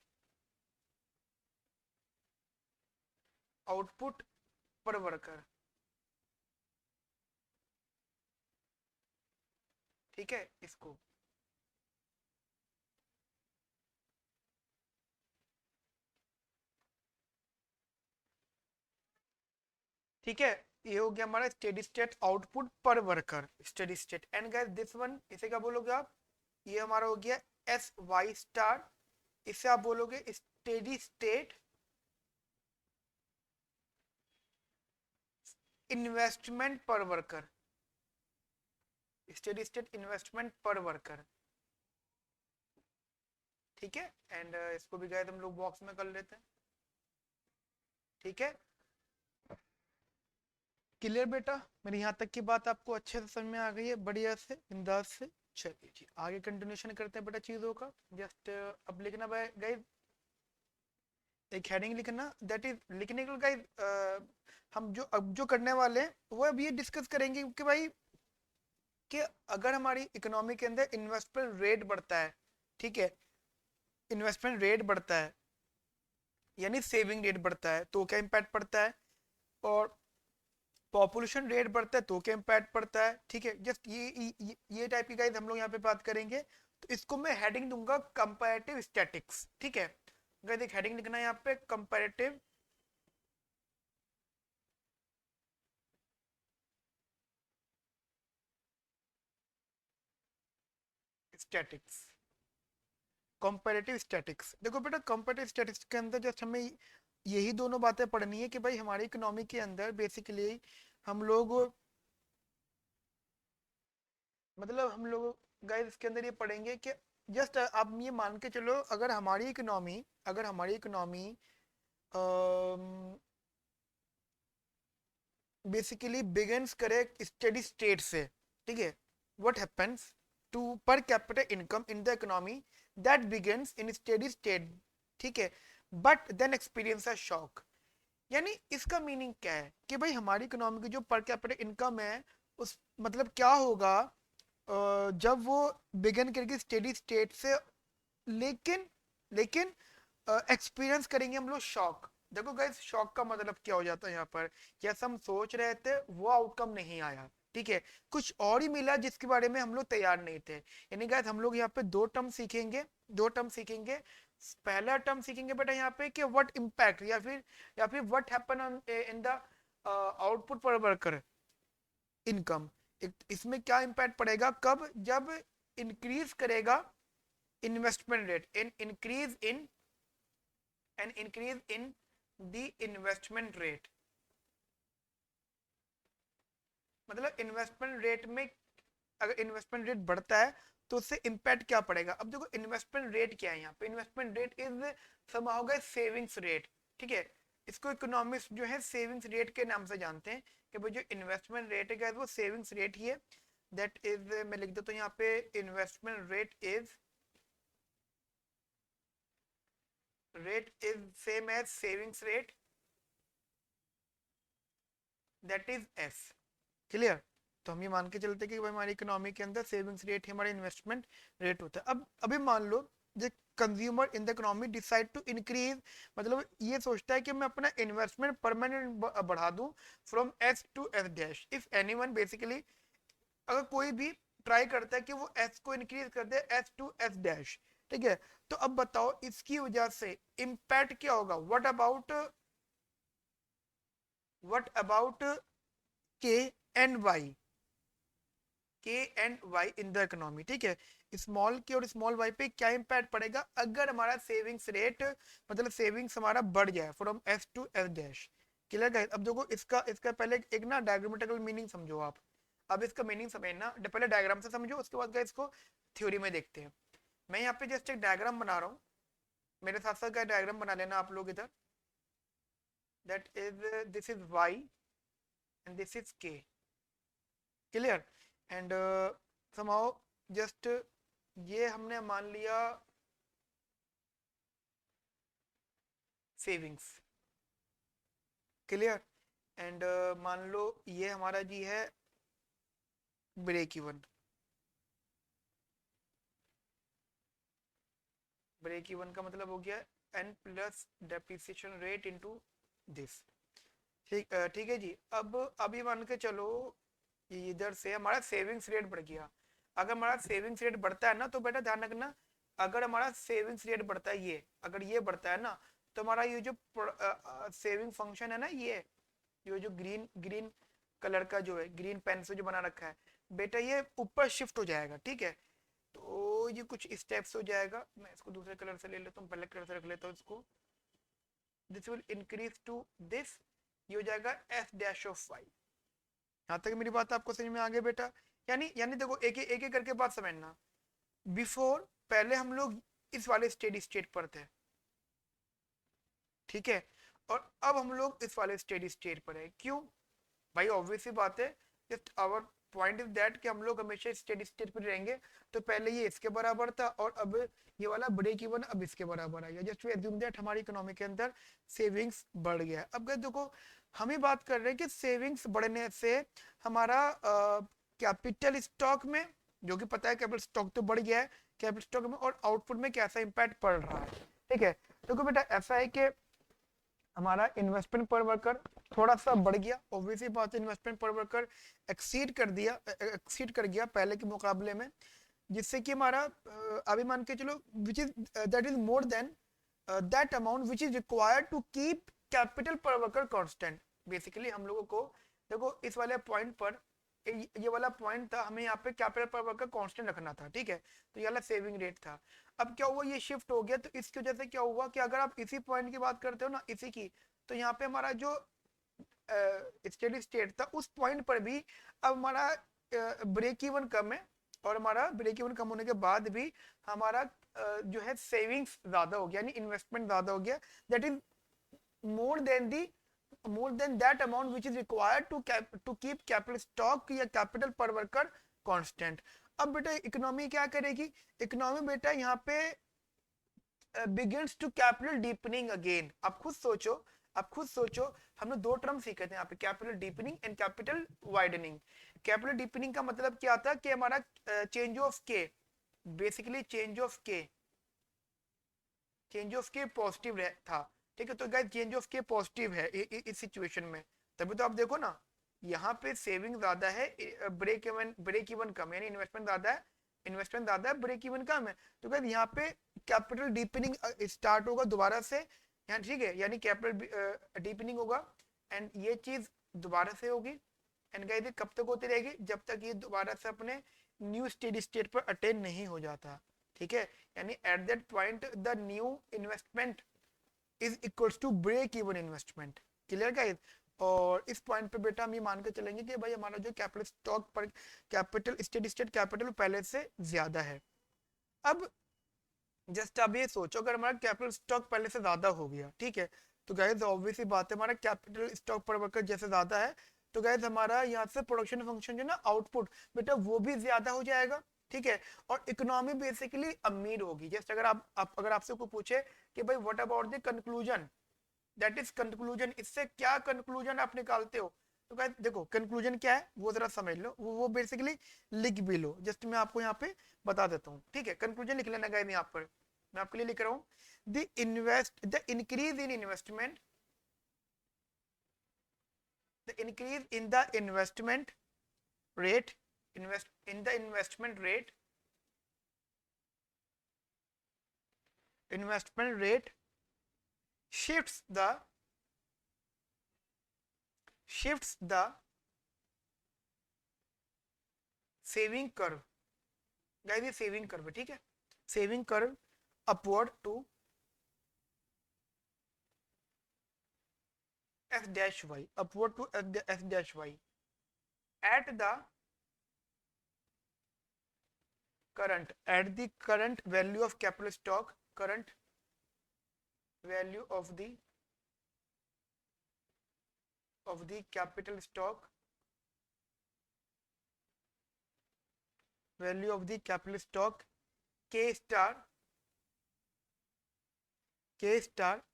output per worker. ठीक है, इसको ठीक है, ये हो गया हमारा steady state output per worker, steady state. And guys this one, इसे क्या बोलोगे आप? ये हमारा हो गया एस वाई स्टार, इसे आप बोलोगे steady state investment per worker, steady state investment per worker. ठीक है, एंड इसको भी गाइस हम लोग बॉक्स में कर लेते हैं। ठीक है, क्लियर बेटा? मेरी यहाँ तक की बात आपको अच्छे से समझ में आ गई है? बढ़िया से, अंदाज से। चलिए जी आगे कंटिन्यूशन करते हैं बेटा चीजों का। जस्ट अब लिखना गाइस, एक हेडिंग लिखना, दैट इज लिखने के गाइस हम जो अब जो करने वाले हैं वो अब ये डिस्कस करेंगे कि भाई कि अगर हमारी इकोनॉमी के अंदर इन्वेस्टमेंट रेट बढ़ता है, ठीक है, इन्वेस्टमेंट रेट बढ़ता है यानी सेविंग रेट बढ़ता है तो क्या इम्पैक्ट पड़ता है, और पॉपुलेशन रेट बढ़ता है तो क्या इम्पैक्ट पड़ता है। ठीक है, जस्ट ये टाइप की गाइस हम लोग यहाँ पे बात करेंगे। तो इसको मैं हेडिंग दूंगा कंपैरेटिव स्टैटिक्स। ठीक है, गाइस एक हेडिंग लिखना है यहाँ पे, कंपैरेटिव स्टैटिक्स। कंपैरेटिव स्टैटिक्स, देखो बेटा कंपैरेटिव स्टैटिक्स के अंदर जस्ट हमें यही दोनों बातें पढ़नी है कि भाई हमारी इकोनॉमी के अंदर बेसिकली हम लोग, मतलब हम लोग गाइस इसके अंदर ये पढ़ेंगे कि जस्ट आप ये मान के चलो, अगर हमारी इकोनॉमी बेसिकली बिगिंस करे स्टेडी स्टेट से, ठीक है, what happens to per capital income in the economy that begins in steady state, ठीक है, but then experience a shock. यानी इसका मीनिंग क्या है कि भाई हमारी इकोनॉमी की जो पर कैपिटल इनकम है उस मतलब क्या होगा जब वो बिगिन करेगी स्टेडी स्टेट से, लेकिन लेकिन एक्सपीरियंस करेंगे हम लोग शॉक। देखो गाइस शॉक का मतलब क्या हो जाता है यहाँ पर, जैसा हम सोच रहे थे वो आउटकम नहीं आया, ठीक है, कुछ और ही मिला जिसके बारे में हम लोग तैयार नहीं थे। यानी गाइस हम लोग यहाँ पे दो टर्म सीखेंगे। पहला टर्म सीखेंगे बेटा यहाँ पे कि व्हाट इम्पैक्ट या फिर what happen in the output per worker income. इसमें क्या इम्पैक्ट पड़ेगा, कब, जब इंक्रीज करेगा investment rate, an increase in the investment rate, मतलब इन्वेस्टमेंट रेट में अगर इन्वेस्टमेंट रेट बढ़ता है तो उससे इम्पैक्ट क्या पड़ेगा। अब देखो इन्वेस्टमेंट रेट क्या है, यहाँ पे इन्वेस्टमेंट रेट इज समा होगा सेविंग्स रेट, ठीक है, इसको इकोनॉमिक्स जो है सेविंग्स रेट के नाम से जानते हैं कि भाई जो इन्वेस्टमेंट रेट है वो सेविंग्स रेट ही है। दैट इज, मैं लिख देता हूँ यहाँ पे, investment rate is same as savings rate, that is s. Clear. तो हम ये मान के चलते कि भाई हमारी इकोनॉमी के अंदर सेविंग्स रेट ही हमारा इन्वेस्टमेंट रेट होता है। अब अभी मान लो जो consumer in the economy decide to increase, मतलब ये सोचता है कि मैं अपना इन्वेस्टमेंट परमानेंट बढ़ा दूं from s to s dash. If anyone basically अगर कोई भी ट्राई करता है कि वो एस को इंक्रीज कर दे एस टू एस डैश, ठीक है, तो अब बताओ इसकी वजह से इम्पैक्ट क्या होगा। What about k and y, k and y in the economy, ठीक है, स्मॉल के और स्मॉल वाई पे क्या इम्पैक्ट पड़ेगा अगर हमारा सेविंग्स रेट, मतलब सेविंग्स हमारा बढ़ जाए from s to s dash. Clear guys. अब देखो इसका इसका पहले एक ना डायग्रामेटिकल मीनिंग समझो आप। अब इसका मीनिंग समझना, पहले डायग्राम से समझो, उसके बाद गाइस इसको थ्योरी में देखते हैं। मैं यहाँ पे जस्ट एक डायग्राम बना रहा हूँ, मेरे साथ साथ का डायग्राम बना लेना आप लोग इधर। That is, this is y and this is k. Clear. And समाओ जस्ट ये हमने मान लिया सेविंग्स। क्लियर। एंड मान लो ये हमारा जी है ब्रेक इवन। ब्रेक इवन का मतलब हो गया n plus depreciation rate into this. ठीक है जी। अब अभी मान के चलो इधर से हमारा सेविंग्स रेट बढ़ गया। अगर हमारा सेविंग्स रेट बढ़ता है ना तो बेटा ध्यान रखना, अगर हमारा सेविंग्स रेट बढ़ता है, ये अगर ये बढ़ता है ना तो हमारा ये जो सेविंग फंक्शन है ना, ये जो ग्रीन ग्रीन कलर का जो है, ग्रीन पेन से जो बना रखा है बेटा, ये ऊपर शिफ्ट हो जाएगा, ठीक है। तो ये कुछ स्टेप्स हो जाएगा, मैं इसको दूसरे कलर से ले लेता हूँ, पहले कलर से रख लेता हूँ इसको। This will increase to this, ये हो जाएगा एस डैश ऑफ वाई। यहाँ तक मेरी बात आपको समझ में आ गया बेटा। यानी यानी देखो एक एक करके बात समझना। बिफोर पहले हम लोग इस वाले स्टेडी स्टेट पर थे, ठीक है, और अब हम लोग इस वाले स्टेडी स्टेट पर है। क्यों भाई, ऑब्वियस सी बात है, just our point is that कि हम लोग हमेशा स्टेडी स्टेट पर रहेंगे। तो पहले ये इसके बराबर था और अब ये वाला ब्रेक इवन अब इसके बराबर आ गया। जस्ट वी अज्यूम दैट हमारी इकोनॉमी के अंदर सेविंग्स बढ़ गया। अब गाइस देखो हम ही बात कर रहे हैं कि सेविंग्स बढ़ने से हमारा कैपिटल स्टॉक में, जो कि पता है कैपिटल स्टॉक तो बढ़ गया है, कैपिटल स्टॉक में और आउटपुट में कैसा इंपैक्ट पड़ रहा है, ठीक है। देखो बेटा ऐसा है कि हमारा इन्वेस्टमेंट पर वर्कर थोड़ा सा बढ़ गया, ऑब्वियसली बात है, इन्वेस्टमेंट पर वर्कर एक्सीड कर गया पहले के मुकाबले में, जिससे कि हमारा अभी मान के चलो which is that is more than that amount which is required to keep capital per worker constant. Basically हम लोगों को देखो इस वाले पॉइंट पर ये वाला पॉइंट था, हमें यहाँ पे कैपिटल पर वर्कर कांस्टेंट रखना था, ठीक है, तो ये वाला सेविंग रेट था। अब क्या हुआ, ये शिफ्ट हो गया, तो इसकी वजह से क्या हुआ कि अगर आप इसी पॉइंट की बात करते हो ना, इसी की, तो यहाँ पे हमारा जो स्टेडी स्टेट था उस पॉइंट पर भी अब हमारा ब्रेक इवन कम है, और हमारा ब्रेक इवन कम होने के बाद भी हमारा जो है सेविंग्स ज्यादा हो गया, यानी इन्वेस्टमेंट ज्यादा हो गया, that is more then the more than that amount which is required to keep capital stock या capital per worker constant। अब बेटा इकोनॉमी क्या करेगी, इकोनॉमी बेटा यहाँ पे begins to capital deepening again। आप खुद सोचो, आप खुद सोचो, हमने दो टर्म सीखे थे यहाँ पे, capital deepening and capital widening. Capital deepening का मतलब क्या था कि हमारा चेंज ऑफ के, बेसिकली चेंज ऑफ के पॉजिटिव था, ठीक है, तो गाइस चेंज ऑफ के पॉजिटिव है इस सिचुएशन में, तभी तो आप देखो ना यहाँ पे सेविंग ज्यादा है, ब्रेक इवन कम है, यानी इन्वेस्टमेंट ज्यादा है, ब्रेक इवन कम है, तो गाइस यहाँ पे कैपिटल डीपनिंग स्टार्ट होगा दोबारा से यहाँ, ठीक है, यानी कैपिटल डीपनिंग होगा एंड ये चीज दोबारा से होगी, एंड गाइस कब तक होती रहेगी, जब तक ये दोबारा से अपने न्यू स्टेडी स्टेट पर अटेन नहीं हो जाता, ठीक है, यानी at that point the new investment is equals to break even investment. Clear guys, और इस पॉइंट पे बेटा हम ये मान के चलेंगे कि भाई हमारा जो कैपिटल स्टॉक पर कैपिटल स्टेडी स्टेट कैपिटल पहले से ज्यादा है। अब जस्ट अब ये सोचो अगर हमारा कैपिटल स्टॉक पहले से ज्यादा हो गया, ठीक है, तो गाइस ऑब्वियस ही बात है हमारा कैपिटल स्टॉक पर वर्कर जैसे ज्यादा है, तो गाइस हमारा यहाँ से प्रोडक्शन फंक्शन जो ना आउटपुट बेटा वो भी ज्यादा हो जाएगा, ठीक है, और इकोनॉमी बेसिकली अमीर होगी। जस्ट अगर अगर आपसे कोई पूछे कि भाई what about the conclusion, that is conclusion, इससे क्या कंक्लूजन आप निकालते हो, तो गाइस देखो कंक्लूजन क्या है वो जरा समझ लो, वो बेसिकली लिख भी लो, जस्ट मैं आपको यहाँ पे बता देता हूँ, ठीक है, कंक्लूजन लिख लेना गाइस, यहाँ पर मैं आपके लिए लिख रहा हूँ, the increase in investment, the increase in the investment rate, investment rate shifts the saving curve, guys ये सेविंग कर्व है, ठीक है, saving curve upward to f dash y, upward to f dash y at the current value of capital stock, current value of the capital stock, value of the capital stock k star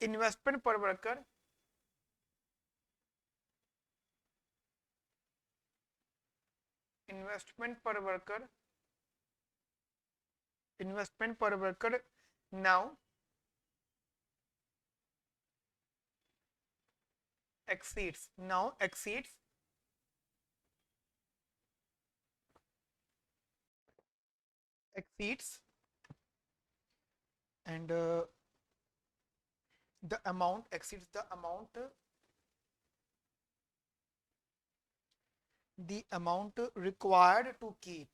investment per worker, investment per worker now exceeds and the amount exceeds the amount required to keep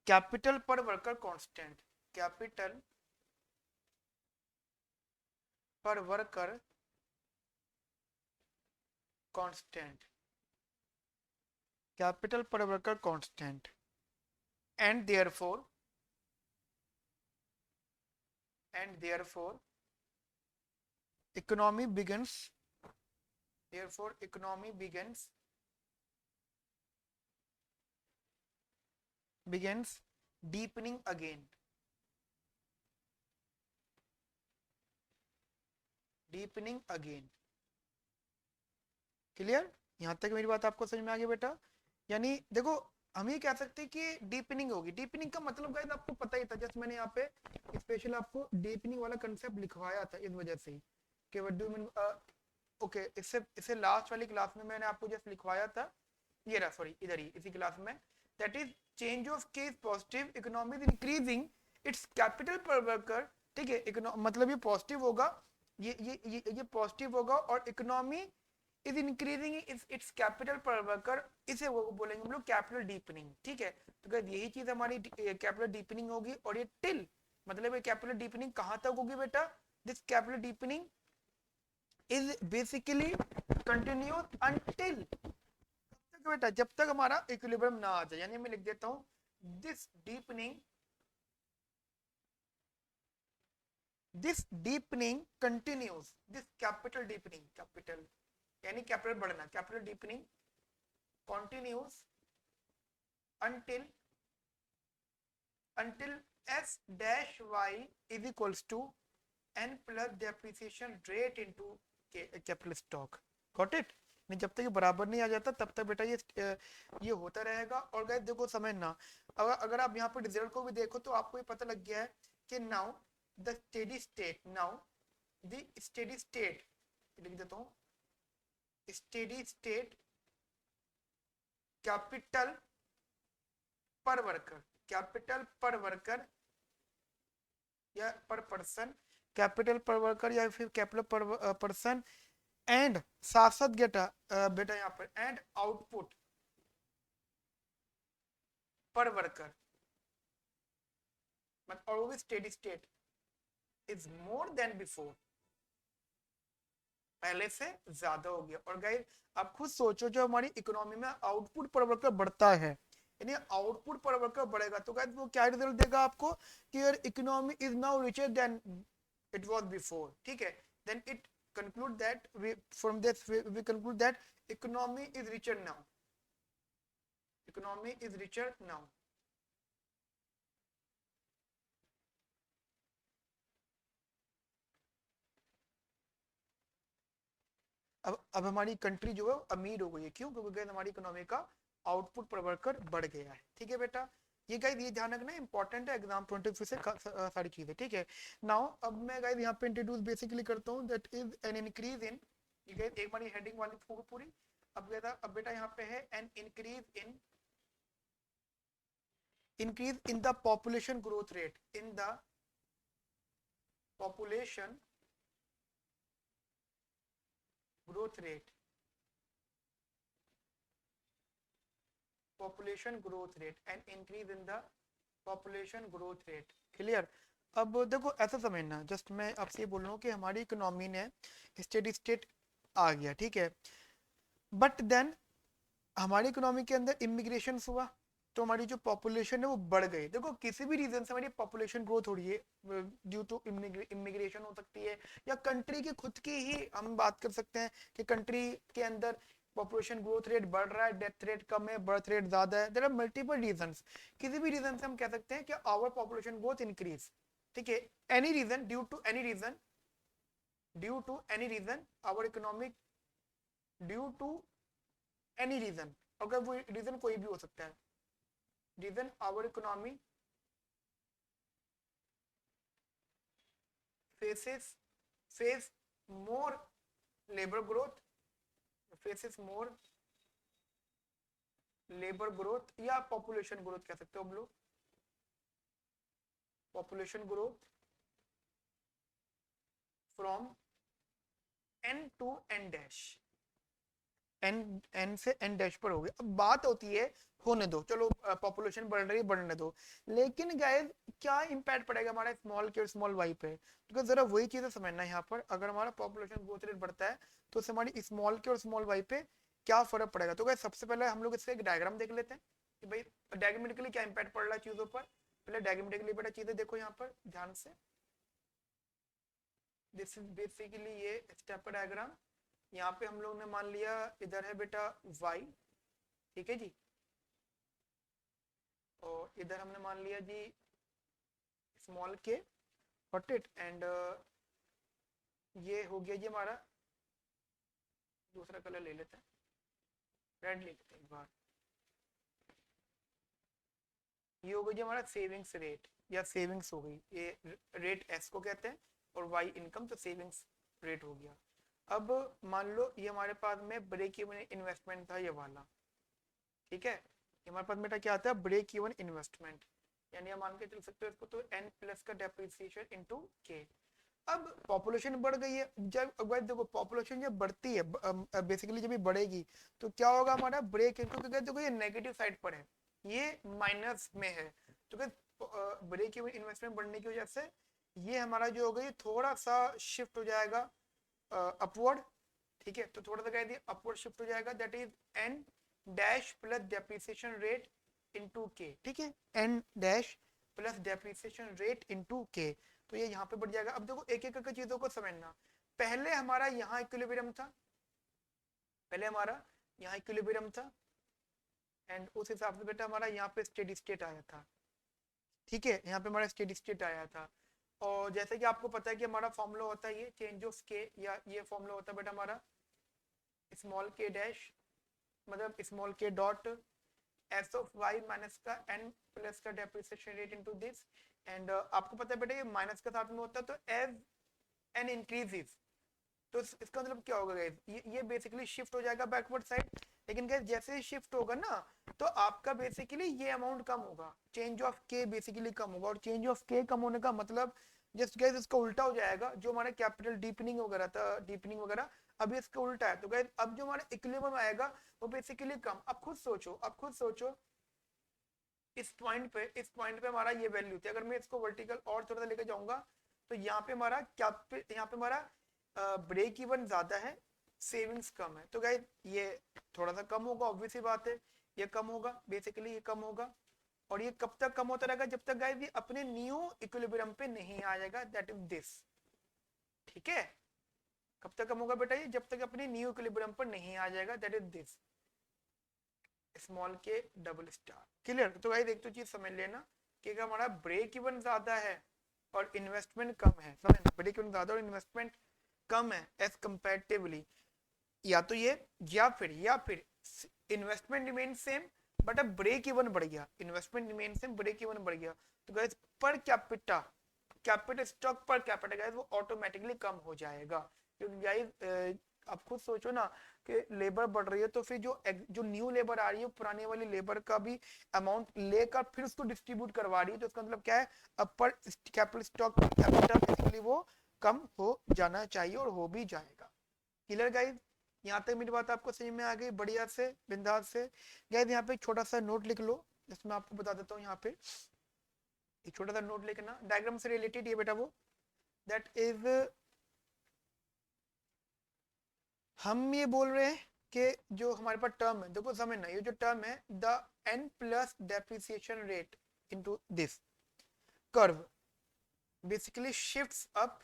capital per worker constant, capital per worker constant, capital per worker constant, and therefore economy begins deepening again, clear, यहां तक मेरी बात आपको समझ में आ गई बेटा, यानी देखो हम ये कह सकते हैं कि डीपनिंग होगी, डीपनिंग का मतलब गाइस आपको पता ही था, जस्ट मैंने यहाँ पे स्पेशल आपको डीपनिंग वाला कंसेप्ट लिखवाया था इस वजह से कि व्हाट डू मीन, ओके, इससे लास्ट वाली क्लास में मैंने आपको जस्ट लिखवाया था ये रहा, सॉरी इधर ही इसी क्लास में, that is change of case positive, economy is increasing its capital per worker, ठीक है, मतलब ये पॉजिटिव होगा, ये पॉजिटिव होगा, और economy is increasing its capital per worker, इसे वो बोलेंगे हम लोग कैपिटल डीपनिंग, ठीक है। तो गाइस यही चीज हमारी कैपिटल डीपनिंग होगी, और ये टिल मतलब ये कैपिटल डीपनिंग कहां तक होगी बेटा, this capital deepening is basically continuous until, बेटा जब तक हमारा इक्विलिब्रियम ना आ जाए, यानी मैं लिख देता हूं this deepening continuous, this capital deepening, capital यानी कैपिटल बढ़ना, capital deepening continuous until s dash y is equals to n plus depreciation rate into capital stock, got it। नहीं, जब तक ये बराबर नहीं आ जाता तब तक बेटा ये होता रहेगा। और गाइस देखो समझना, अगर आप यहाँ पर रिजल्ट को भी देखो तो आपको ये पता लग गया है कि now the steady state, now the steady state, लिख देता हूँ, steady state capital per worker, capital per worker या पर पर्सन, कैपिटल पर वर्कर या फिर कैपिटल पर पर्सन, एंड साथ साथ बेटा यहाँ पर एंड आउटपुट पर वर्कर, मतलब और steady state is more then before, पहले से ज्यादा हो गया। और गाइस आप खुद सोचो, जो हमारी इकोनॉमी में आउटपुट पर वर्कर बढ़ता है, यानी आउटपुट पर वर्कर बढ़ेगा, तो गाइस वो क्या रिजल्ट देगा आपको कि your economy is now richer than it was before, ठीक है। Then it conclude that from this we conclude that economy is richer now, economy is richer now। अब हमारी कंट्री जो है अमीर हो गई है, क्यों? क्योंकि हमारी इकोनॉमी का आउटपुट पर वर्कर बढ़ गया है, ठीक है बेटा। ये गाइस ये ध्यान रखना इंपॉर्टेंट है एग्जाम पॉइंट ऑफ व्यू से सारी चीजें, ठीक है। नाउ अब मैं गाइस यहाँ पे इंट्रोड्यूस बेसिकली करता हूँ, that is an increase in, ये गाइस एक बार हेडिंग वाली पूरी, अब बेटा यहाँ पे है N increase in the population growth rate, in the population growth rate, population growth rate, and increase in the population growth rate, clear. अब देखो ऐसा समझना, जस्ट मैं आपसे ये बोल रहा हूँ कि हमारी इकोनॉमी ने स्टेडी स्टेट आ गया, ठीक है, बट देन हमारी इकोनॉमी के अंदर इमिग्रेशन हुआ, तो हमारी जो पॉपुलेशन है वो बढ़ गई। देखो किसी भी रीजन से हमारी पॉपुलेशन ग्रोथ हो रही है, ड्यू टू इमिग्रेशन हो सकती है, या कंट्री की खुद की ही हम बात कर सकते हैं कि कंट्री के अंदर पॉपुलेशन ग्रोथ रेट बढ़ रहा है, डेथ रेट कम है, बर्थ रेट ज्यादा है, देयर आर मल्टीपल रीजंस। किसी भी रीजन से हम कह सकते हैं कि आवर पॉपुलेशन ग्रोथ इंक्रीज, ठीक है, any reason, due to any reason our economic, due to any reason, अगर वो रीजन कोई भी हो सकता है, reason our economy face more labour growth, या पॉपुलेशन ग्रोथ कह सकते हो हम लोग, population growth from n to n dash, n से एन डैश पर हो गया। अब बात होती है, होने दो, चलो पॉपुलेशन बढ़ रही है, बढ़ने दो, लेकिन गाइस क्या इंपैक्ट पड़ेगा हमारा स्मॉल के और स्मॉल वाई पे, तो जरा वही चीजें समझना है यहाँ पर। अगर हमारा पॉपुलेशन ग्रोथ रेट बढ़ता है तो उससे हमारी स्मॉल के और स्मॉल वाई पे क्या फर्क पड़ेगा। तो गाइस सबसे पहले हम लोग इसका एक डायग्राम देख लेते हैं कि भाई डायग्रामेटिकली क्या इंपैक्ट पड़ रहा है चीजों पर। पहले डायग्रामेटिकली बेटा चीजें देखो यहाँ पर ध्यान से, दिस इज बेसिकली ये स्टेप डायग्राम। यहाँ पे हम लोग ने मान लिया इधर है बेटा y, ठीक है जी, और इधर हमने मान लिया जी स्मॉल के, गॉट इट, एंड ये हो गया जी हमारा, दूसरा कलर ले लेते हैं, रेड ले लेते हैं एक बार, ये हो गई जी हमारा सेविंग्स रेट या सेविंग्स हो गई, ये रेट एस को कहते हैं, और वाई इनकम, तो सेविंग्स रेट हो गया। अब मान लो ये हमारे पास में ब्रेक इवन इन्वेस्टमेंट था ये वाला, ठीक है, हमारे पास बेटा क्या आता है, ब्रेक इवन इन्वेस्टमेंट, यानी हम मान के चल सकते हो इसको तो n प्लस का डेप्रिसिएशन इनटू के। अब पॉपुलेशन बढ़ गई है, जब अगर देखो पॉपुलेशन जब बढ़ती है बेसिकली जब ये बढ़ेगी तो क्या होगा हमारा ब्रेक इनटू, क्योंकि देखो ये नेगेटिव साइड पर है, ये माइनस में है, तो ब्रेक इवन इन्वेस्टमेंट बढ़ने की वजह से ये हमारा जो होगा ये थोड़ा सा शिफ्ट हो जाएगा अपवर्ड। ठीक है, तो थोड़ा सा कह दिया अपवर्ड शिफ्ट हो जाएगा, that is n dash plus depreciation rate into k. ठीक है, n dash plus depreciation rate into k, तो ये यहाँ पे बढ़ जाएगा। अब देखो एक एक करके चीजों को समझना, पहले हमारा यहाँ इक्विलिब्रियम था, पहले हमारा यहाँ इक्विलिब्रियम था एंड उस हिसाब से बेटा हमारा यहाँ पे स्टेडी स्टेट आया था। ठीक है, यहाँ पे हमारा स्टेडी स्टेट आया था, और जैसे कि आपको पता है कि हमारा फॉर्मूला होता है ये चेंज ऑफ के, या ये फॉर्मूला होता है बेटा हमारा स्मॉल के डैश मतलब small k dot s of y minus का एन प्लस का depreciation rate into this, and आपको पता है बेटा ये माइनस के साथ में होता है, तो एज एन इंक्रीजेस, तो इसका मतलब क्या होगा गाइस, ये बेसिकली शिफ्ट हो जाएगा बैकवर्ड साइड, लेकिन गाइस जैसे ही शिफ्ट होगा ना तो आपका बेसिकली ये अमाउंट कम होगा, चेंज ऑफ के बेसिकली कम होगा, और चेंज ऑफ के कम होने का मतलब जस्ट गाइस इसका उल्टा हो जाएगा, जो हमारा कैपिटल डीपनिंग वगैरह था, डीपनिंग वगैरह अभी इसका उल्टा है, तो गाइस अब जो हमारा इक्विलिब्रियम आएगा वो बेसिकली कम। अब खुद सोचो, अब खुद सोचो इस पॉइंट पे हमारा ये वैल्यू थी, अगर मैं इसको वर्टिकल और थोड़ा सा लेके जाऊंगा तो यहाँ पे हमारा यहाँ पे हमारा ब्रेक इवन ज्यादा है, सेविंग्स कम है, तो गाइस ये थोड़ा सा कम होगा, ऑब्वियस सी बात है, ये कम होगा, बेसिकली ये कम होगा, और ये कब तक कम होता रहेगा, जब तक गाइस ये अपने न्यू इक्विलिब्रियम पे नहीं आ जाएगा, दैट इज दिस। ठीक है, कब तक कम होगा बेटा ये, जब तक अपने न्यू इक्विलिब्रियम पर नहीं आ जाएगा, दैट इज दिस स्मॉल के डबल स्टार। क्लियर, तो गाइस एक तो चीज समझ लेना कि अगर हमारा ब्रेक इवन ज्यादा है और इन्वेस्टमेंट कम है, समझना ब्रेक इवन ज्यादा और इन्वेस्टमेंट कम है एज कंपैरेटिवली, या तो ये या फिर इन्वेस्टमेंट रिमेन सेम बट अब ब्रेक इवन बढ़ गया, investment remain same break even बढ़ गया, तो guys per capita capital stock per capita guys वो ऑटोमेटिकली कम हो जाएगा, क्योंकि गाइस आप खुद सोचो ना कि लेबर बढ़ रही है तो फिर जो न्यू लेबर आ रही है पुराने वाली लेबर का भी अमाउंट लेकर फिर उसको डिस्ट्रीब्यूट करवा रही है, तो इसका मतलब क्या है, अब पर कैपिटल स्टॉक कैपिटल बेसिकली वो कम हो जाना चाहिए और हो भी जाएगा। क्लियर गाइस, यहाँ तक मेरी बात आपको समझ में आ गई बढ़िया से बिंदास से। गाइस यहाँ पे एक छोटा सा नोट लिख लो, जिसमें आपको बता देता हूँ, यहाँ पे एक छोटा सा नोट लिखना डायग्राम से रिलेटेड, ये बेटा वो दैट इज, हम ये बोल रहे हैं कि जो हमारे पास टर्म है, देखो समझना ये जो टर्म है the n plus depreciation rate into this curve basically shifts up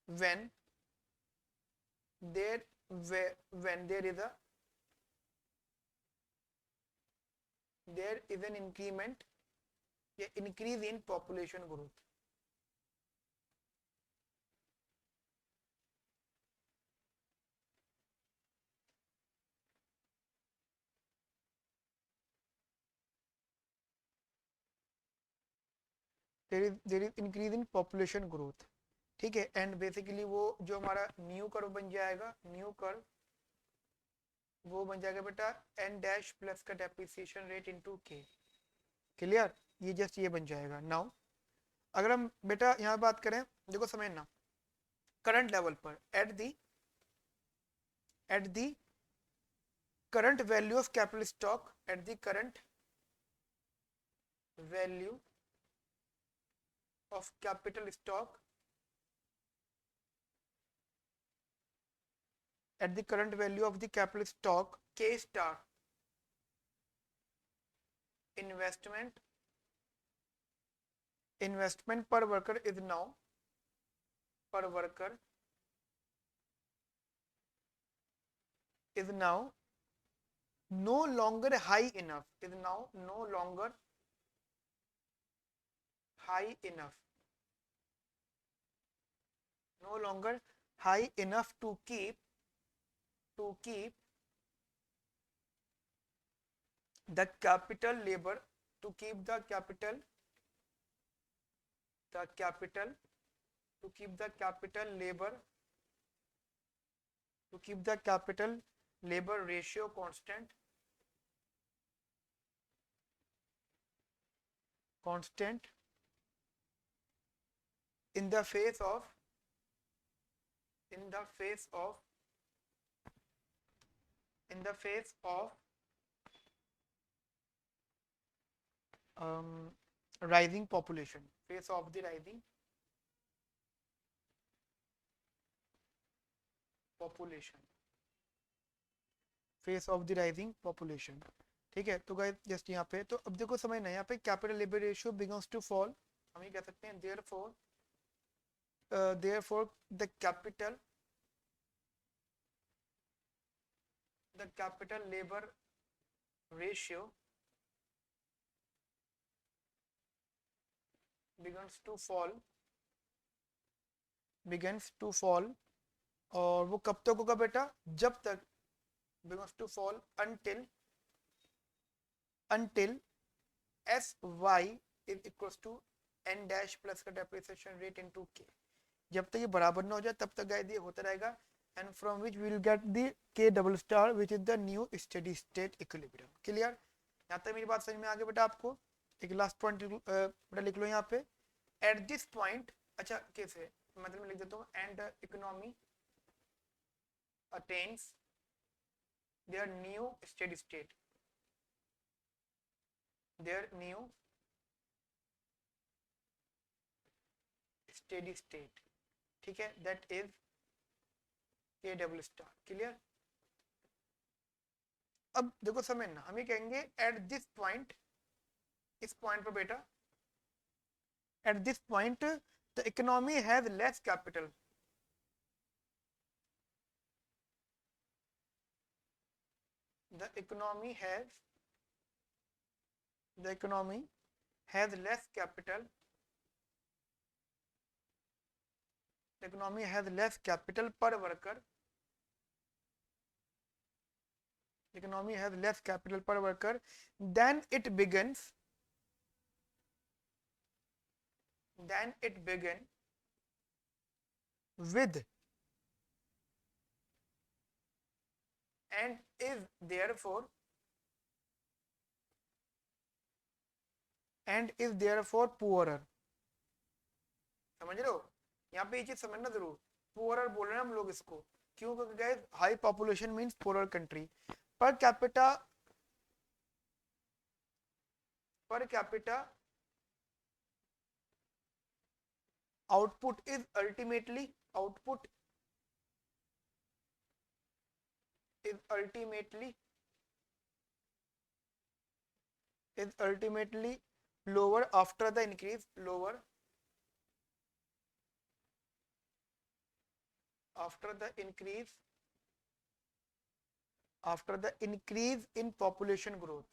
when there when there is an increment या increase in population growth। there is increase in population growth, ठीक है, एंड बेसिकली वो जो हमारा new curve बन जाएगा, new curve वो बन जाएगा बेटा एन डैश प्लस का depreciation rate into k. Clear, ये जस्ट ये बन जाएगा। नाउ अगर हम बेटा यहाँ बात करें, देखो समझना करंट लेवल पर at the current value of capital stock at the current value of capital stock at the current value of the capital stock K star investment per worker is now per worker is now no longer high enough, is now no longer high enough, no longer high enough to keep the capital labor, to keep the capital to keep the capital labor to keep the capital labour ratio constant in the face of in the face of in the face of rising population, face of the rising population, face of the rising population. ठीक है, तो guys just यहाँ पे तो अब देखो समझना, यहाँ पे capital labour ratio begins to fall, हम ये कह सकते हैं therefore the capital labor ratio begins to fall और वो कब तक होगा बेटा, जब तक begins to fall until sy is equals to n dash plus का depreciation rate into k, जब तक ये बराबर ना हो जाए तब तक गाइस ये होता रहेगा, and from which we will get the k double star which is the new steady state equilibrium. Clear, यहाँ तक मेरी बात समझ में आ गई बेटा आपको? एक लास्ट पॉइंट बेटा लिख लो यहाँ पे, एट दिस पॉइंट, अच्छा कैसे मतलब मैं लिख देता हूँ, and economy attains their new steady state, ठीक है, that is k double star. Clear, अब देखो समझना, हम ये कहेंगे एट दिस पॉइंट, इस पॉइंट पर बेटा, at this point the economy has less capital, the economy has less capital, the economy has less capital per worker, the economy has less capital per worker, then it begins with and is therefore poorer. समझ रहे हो, यहाँ पे ये चीज समझना जरूर, poorer बोल रहे हैं हम लोग इसको, क्यों? क्योंकि guys high population means poorer country, per capita output is ultimately lower after the increase in population growth,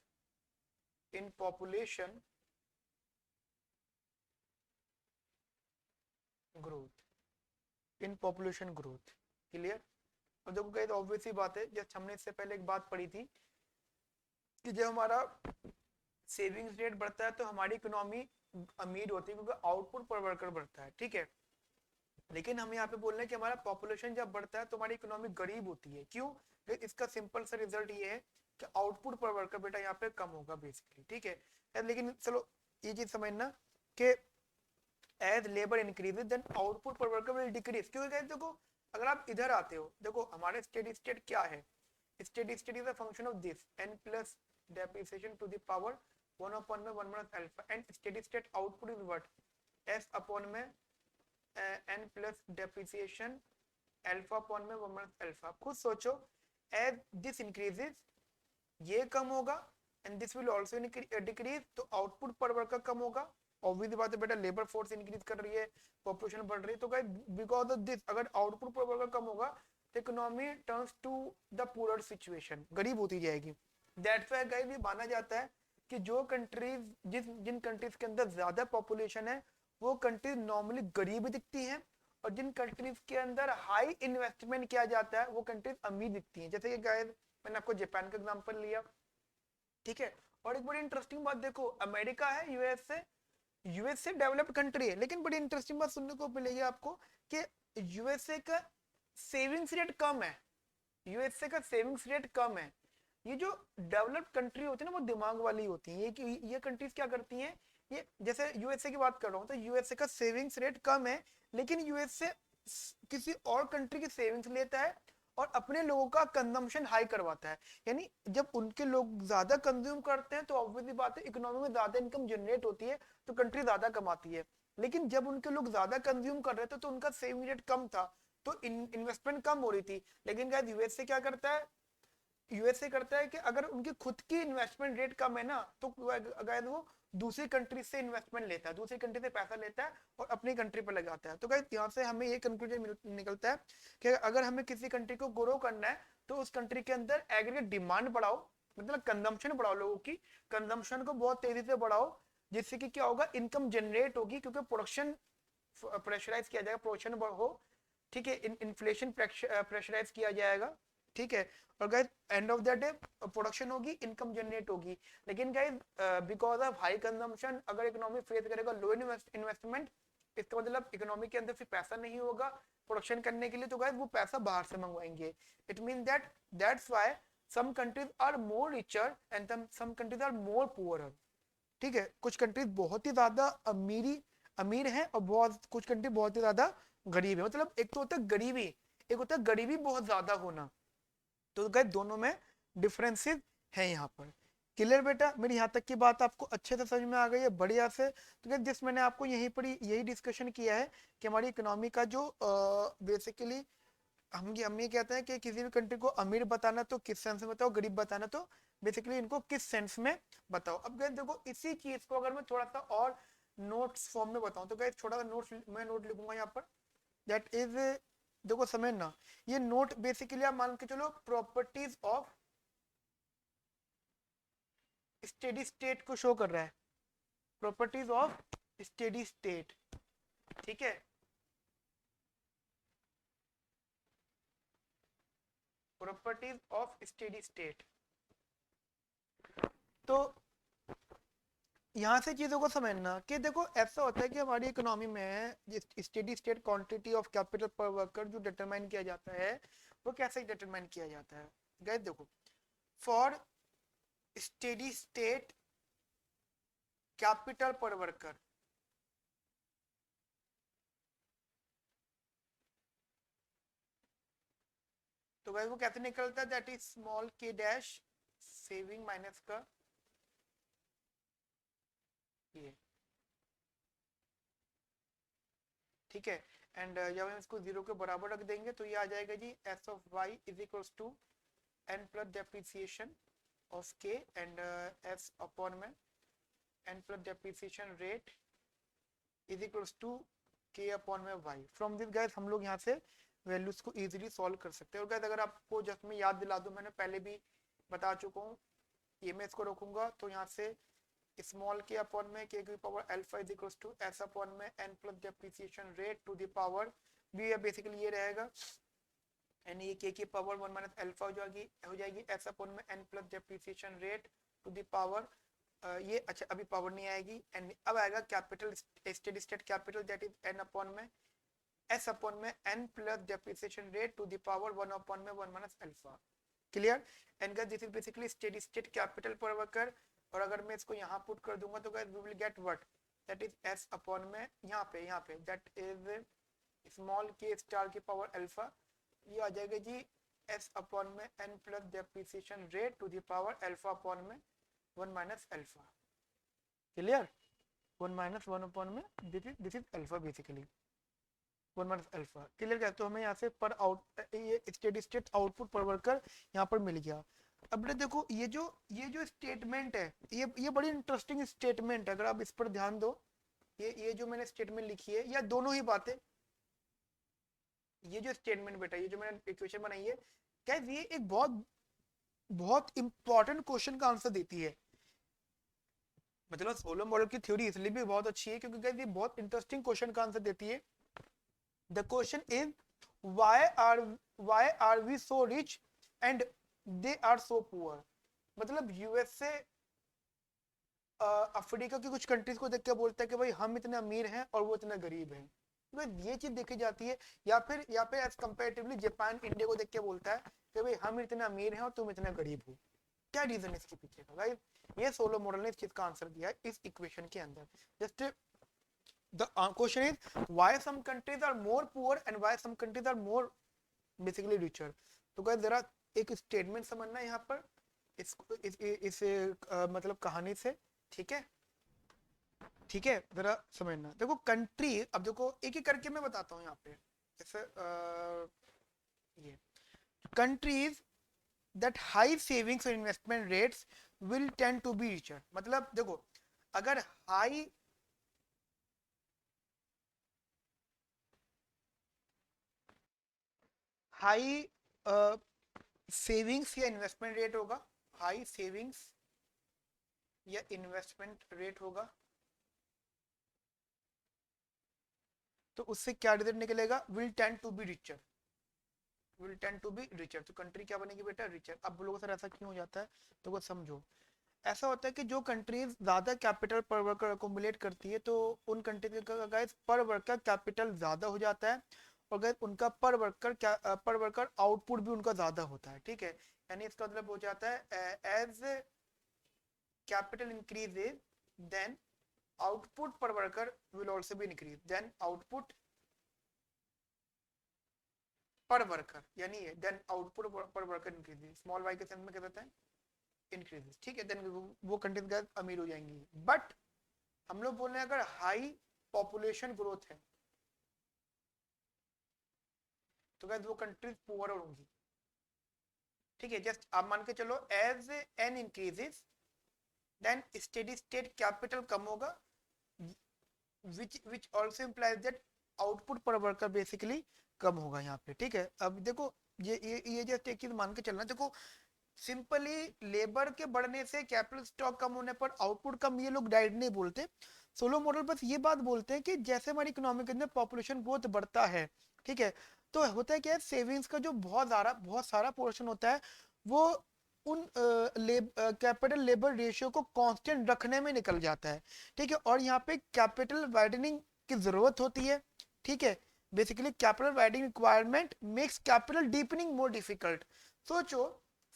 clear? अब देखो गाइस ऑब्वियस ही बात है, जस्ट हमने इससे पहले एक बात पढ़ी थी कि जब हमारा सेविंग्स रेट बढ़ता है तो हमारी इकोनॉमी अमीर होती है, क्योंकि आउटपुट पर वर्कर बढ़ता है, ठीक है। लेकिन हम यहाँ पे बोल रहे हैं कि हमारा पॉपुलेशन जब बढ़ता है तो हमारी इकोनॉमी गरीब होती है, क्यों? इसका सिंपल सा रिजल्ट ये है कि आउटपुट पर वर्कर बेटा यहाँ पे कम होगा बेसिकली, ठीक है। लेकिन चलो ये चीज समझना कि as labour increases then output per worker will decrease, क्योंकि देखो अगर आप इधर आते हो, देखो हमारे स्टेडी स्टेट क्या है, steady state is a function of this n plus depreciation to the power 1 upon में 1 minus alpha, and steady state output is what, s upon में n plus depreciation alpha upon में 1 minus alpha. खुद सोचो, as this increases ये कम होगा and this will also decrease, तो output per worker कम होगा, ऑब्वियसली बात है बेटा, लेबर फोर्स इंक्रीज कर रही है, पॉपुलेशन बढ़ रही है, तो गाइस बिकॉज ऑफ दिस अगर आउटपुट पर वर्कर कम होगा तो economy turns to the poor situation, गरीब होती जाएगी। दैट्स व्हाई गाइस ये माना जाता है कि जो कंट्रीज जिन कंट्रीज के अंदर ज्यादा पॉपुलेशन है वो कंट्रीज नॉर्मली गरीब दिखती हैं, और जिन कंट्रीज के अंदर हाई इन्वेस्टमेंट किया जाता है वो कंट्रीज अमीर दिखती हैं। जैसे कि गाइस मैंने आपको जापान का एग्जांपल लिया, ठीक है। और एक बड़ी इंटरेस्टिंग बात देखो, अमेरिका है यूएसए डेवलप्ड कंट्री है, लेकिन बड़ी इंटरेस्टिंग बात सुनने को मिलेगी आपको कि यूएसए का सेविंग्स रेट कम है, यूएसए का सेविंग्स रेट कम है। ये जो डेवलप्ड कंट्री होती है ना वो दिमाग वाली होती है, ये कंट्रीज क्या करती हैं, ये जैसे यूएसए की बात कर रहा हूँ तो यूएसए का सेविंग्स रेट कम है, लेकिन यूएसए किसी और कंट्री की सेविंग्स लेता है और अपने लोगों का कंजम्पशन हाई करवाता है। यानी जब उनके लोग ज्यादा कंज्यूम करते हैं तो ऑब्वियसली बात है इकोनॉमी में ज्यादा इनकम जनरेट होती है, तो कंट्री ज्यादा कमाती है। लेकिन जब उनके लोग ज्यादा कंज्यूम कर रहे थे तो उनका सेविंग रेट कम था, तो इन्वेस्टमेंट कम हो रही थी। लेकिन गाइस यूएसए क्या करता है, यूएसए करता है कि अगर उनकी खुद की इन्वेस्टमेंट रेट कम है ना, तो अगर वो दूसरी कंट्री से इन्वेस्टमेंट लेता है, दूसरी कंट्री से पैसा लेता है और अपनी कंट्री पर लगाता है। तो गाइस यहाँ से हमें ये कंक्लूजन निकलता है कि अगर हमें किसी कंट्री को ग्रो करना है तो उस कंट्री के अंदर एग्रीगेट डिमांड बढ़ाओ, मतलब कंजम्पशन बढ़ाओ, लोगों की कंजम्पशन को बहुत तेजी से बढ़ाओ, जिससे कि क्या होगा, इनकम जनरेट होगी, क्योंकि प्रोडक्शन प्रेशराइज किया जाएगा, प्रोडक्शन हो, ठीक है, इन्फ्लेशन प्रेशराइज किया जाएगा, ठीक है। और guys end of the day production होगी, इनकम जनरेट होगी। लेकिन guys because of high consumption अगर इकोनॉमी फेस करेगा लो इन्वेस्टमेंट, इसका मतलब इकोनॉमी के अंदर फिर पैसा नहीं होगा प्रोडक्शन करने के लिए, तो गाइस वो पैसा बाहर से मंगवाएंगे। It mean that's why some countries are more richer and some countries are more poor, ठीक है। कुछ कंट्रीज बहुत ही ज्यादा अमीर है और बहुत कुछ कंट्री बहुत ही ज्यादा गरीब है। मतलब एक तो होता है गरीबी, एक होता है गरीबी बहुत ज्यादा होना। तो गए दोनों में डिफरेंसेस है यहाँ पर। क्लियर बेटा, मेरी यहाँ तक की बात आपको अच्छे से समझ में आ गई है, बढ़िया से। तो क्या जिस मैंने आपको यहीं पर यही डिस्कशन किया है कि हमारी इकोनॉमी का जो बेसिकली हम ये कहते हैं कि किसी भी कंट्री को अमीर बताना तो किस सेंस में बताओ, गरीब बताना तो बेसिकली इनको किस सेंस में बताओ। अब गए देखो इसी चीज को अगर मैं थोड़ा सा और नोट्स फॉर्म में बताऊं तो गए छोटा सा नोट लिखूंगा यहाँ पर, दैट इज, देखो समझना, ये नोट बेसिकली आप मान के चलो प्रॉपर्टीज ऑफ स्टेडी स्टेट को शो कर रहा है, प्रॉपर्टीज ऑफ स्टेडी स्टेट, ठीक है। प्रॉपर्टीज ऑफ स्टेडी स्टेट, तो यहाँ से चीजों को समझना कि देखो ऐसा होता है कि हमारी इकोनॉमी में steady state quantity of capital per worker जो डिटरमाइन किया जाता है वो कैसे डिटरमाइन किया जाता है। गाइस देखो, for steady state capital per worker, तो गाइस वो कैसे निकलता है, दैट इज स्मॉल के डैश सेविंग माइनस का ये, ठीक है। एंड जब हम इसको जीरो के बराबर रख देंगे तो ये आ जाएगा जी s of y is equals to n plus depreciation of k and s upon में n plus depreciation rate is equals to k upon में वाई। फ्रॉम दिस गाइस हम लोग यहाँ से वैल्यूज को इजीली सॉल्व कर सकते हैं। और गाइस अगर आपको जस्ट मैं याद दिला दूं, मैंने पहले भी बता चुका हूँ, ये मैं इसको रखूंगा तो यहाँ से स्मॉल के अपॉन में के की power alpha is equals to s upon में n plus depreciation rate to the power भी, बेसिकली ये रहेगा, एंड ये के की पावर 1 माइनस अल्फा हो जाएगी एस अपॉन में n plus depreciation rate to the power ये, अच्छा अभी पावर नहीं आएगी, एंड अब आएगा capital steady state capital that is n upon में एस अपॉन में n plus depreciation rate to the power 1 upon में 1 minus alpha. Clear, and this is basically steady state capital per worker. और अगर मैं इसको यहाँ पुट कर दूंगा तो guys we will get what, that is s upon में यहाँ पे that is small k star की पावर अल्फा, ये आ जाएगा जी एस अपॉन में n plus depreciation rate to the power alpha upon में 1 minus alpha. Clear, 1 minus 1 upon में this is alpha basically 1 minus alpha. Clear क्या, तो हमें यहाँ से पर आउट ये steady state output per worker यहाँ पर मिल गया। अब देखो ये जो स्टेटमेंट है ये बड़ी इंटरेस्टिंग स्टेटमेंट है, अगर आप इस पर ध्यान दो, ये जो मैंने स्टेटमेंट लिखी है या दोनों ही बातें, ये जो स्टेटमेंट बेटा, ये जो मैंने इक्वेशन बनाई है, क्या ये एक बहुत बहुत इंपॉर्टेंट क्वेश्चन का आंसर देती है। मतलब सोलर मॉडल की थ्योरी इसलिए भी बहुत अच्छी है क्योंकि ये बहुत इंटरेस्टिंग क्वेश्चन का आंसर देती है। The question is why are we so rich and they are so poor। मतलब यूएसए अफ्रीका की कुछ कंट्रीज को देख के बोलता है कि भाई हम इतने अमीर हैं और वो इतने गरीब हैं। तो ये चीज देखी जाती है। या फिर एज कंपेरेटिवली जापान इंडिया को देख के बोलता है कि भाई हम इतना अमीर हैं और तुम इतना गरीब हो, क्या रीजन इसके पीछे का गाइस? ये सोलो मॉडल ने इस चीज का आंसर दिया है इस इक्वेशन के अंदर। Just the question is why some countries are more poor and why some countries are more basically richer. तो गाइस जरा एक स्टेटमेंट समझना यहाँ पर इस मतलब कहानी से, ठीक है? ठीक है, जरा समझना। देखो कंट्री, अब देखो एक एक करके मैं बताता हूँ यहाँ पे। जैसे ये कंट्रीज दैट हाई सेविंग्स और investment rates will tend to be richer. मतलब देखो अगर हाई हाई सेविंग्स या इन्वेस्टमेंट रेट होगा, हाई सेविंग्स या इन्वेस्टमेंट रेट होगा, तो उससे क्या रिजल्ट निकलेगा? Will tend to be richer, will tend to be richer. तो कंट्री क्या बनेगी बेटा? रिचर। अब लोगों सर ऐसा क्यों हो जाता है? तो वो समझो, ऐसा होता है कि जो कंट्रीज ज्यादा कैपिटल पर वर्कर अकोमुलेट करती है तो उन कंट्रीज का गाइस पर वर्कर कैपिटल ज्यादा हो जाता है, और गाइस उनका पर वर्कर आउटपुट भी उनका ज्यादा होता है, ठीक है? यानी इसका मतलब हो जाता है as capital increases then output per worker will also be increase, then output per worker, यानी then output per worker increases, small y के सेंस में क्या कहते हैं? इंक्रीजेस, ठीक है? देन वो कंट्रीज गाइस अमीर हो जाएंगी। बट हम लोग बोल रहे हैं अगर हाई पॉपुलेशन ग्रोथ है तो गाइस वो कंट्रीज पुअर होंगी, ठीक है? जस्ट आप मान के चलो as n increases then steady state capital कम होगा, which also implies that output per worker basically कम होगा यहाँ पे, ठीक है? अब देखो ये जस्ट एक चीज मान के चलना। देखो सिंपली लेबर के बढ़ने से कैपिटल स्टॉक कम होने पर आउटपुट कम, ये लोग डायरेक्ट नहीं बोलते। सोलो मॉडल बस ये बात बोलते हैं कि जैसे हमारी इकोनॉमी के अंदर पॉपुलेशन ग्रोथ बढ़ता है, ठीक है, तो होता है क्या है, सेविंग्स का जो बहुत सारा पोर्शन होता है वो उन कैपिटल लेबर रेशियो को कांस्टेंट रखने में निकल जाता है, ठीक है? और यहाँ पे कैपिटल वाइडनिंग की जरूरत होती है, ठीक है? Basically capital widening requirement makes capital deepening more difficult. सोचो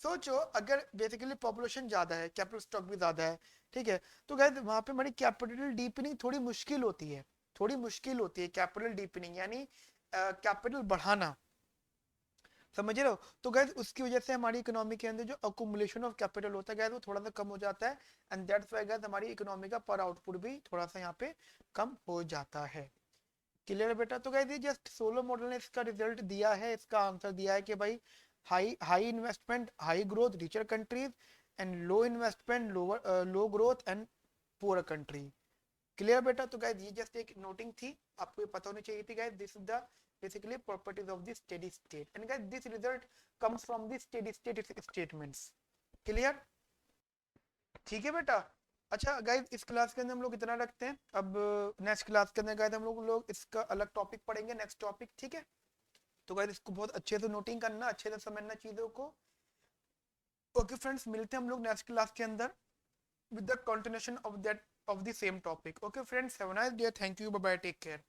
सोचो अगर बेसिकली पॉपुलेशन ज्यादा है, कैपिटल स्टॉक भी ज्यादा है, ठीक है, तो गाइस वहां पे हमारी कैपिटल डीपनिंग थोड़ी मुश्किल होती है, थोड़ी मुश्किल होती है कैपिटल डीपनिंग, यानी कैपिटल बढ़ाना, समझ रहे हो? तो गैस उसकी वजह से हमारी इकोनॉमी के अंदर जो अकुमुलेशन ऑफ कैपिटल होता है गैस वो थोड़ा सा कम हो जाता है, एंड दैट्स व्हाई गैस हमारी इकोनॉमी का पर आउटपुट भी थोड़ा सा यहाँ पे कम हो जाता है। क्लियर है बेटा? तो गैस ये जस्ट सोलो मॉडल ने इसका रिजल्ट दिया है, इसका आंसर दिया है कि भाई high high investment high growth richer countries and low investment low growth and poor country. Clear बेटा? तो गाइस ये जस्ट एक नोटिंग थी, आपको ये पता होनी चाहिए थी guys. This is the basically properties of the steady state, and guys this result comes from the steady state statements. Clear? ठीक है बेटा? अच्छा गाइस इस क्लास के अंदर हम लोग इतना रखते हैं। अब नेक्स्ट क्लास के अंदर गाइस हम लोग इसका अलग टॉपिक पढ़ेंगे, नेक्स्ट टॉपिक, ठीक है? तो गाइस इसको बहुत अच्छे से नोटिंग करना, अच्छे से समझना चीजों को। ओके फ्रेंड्स, मिलते हैं हम लोग नेक्स्ट क्लास के अंदर with the continuation of the same topic. Okay friends, have a nice day. Thank you. Bye bye. Take care.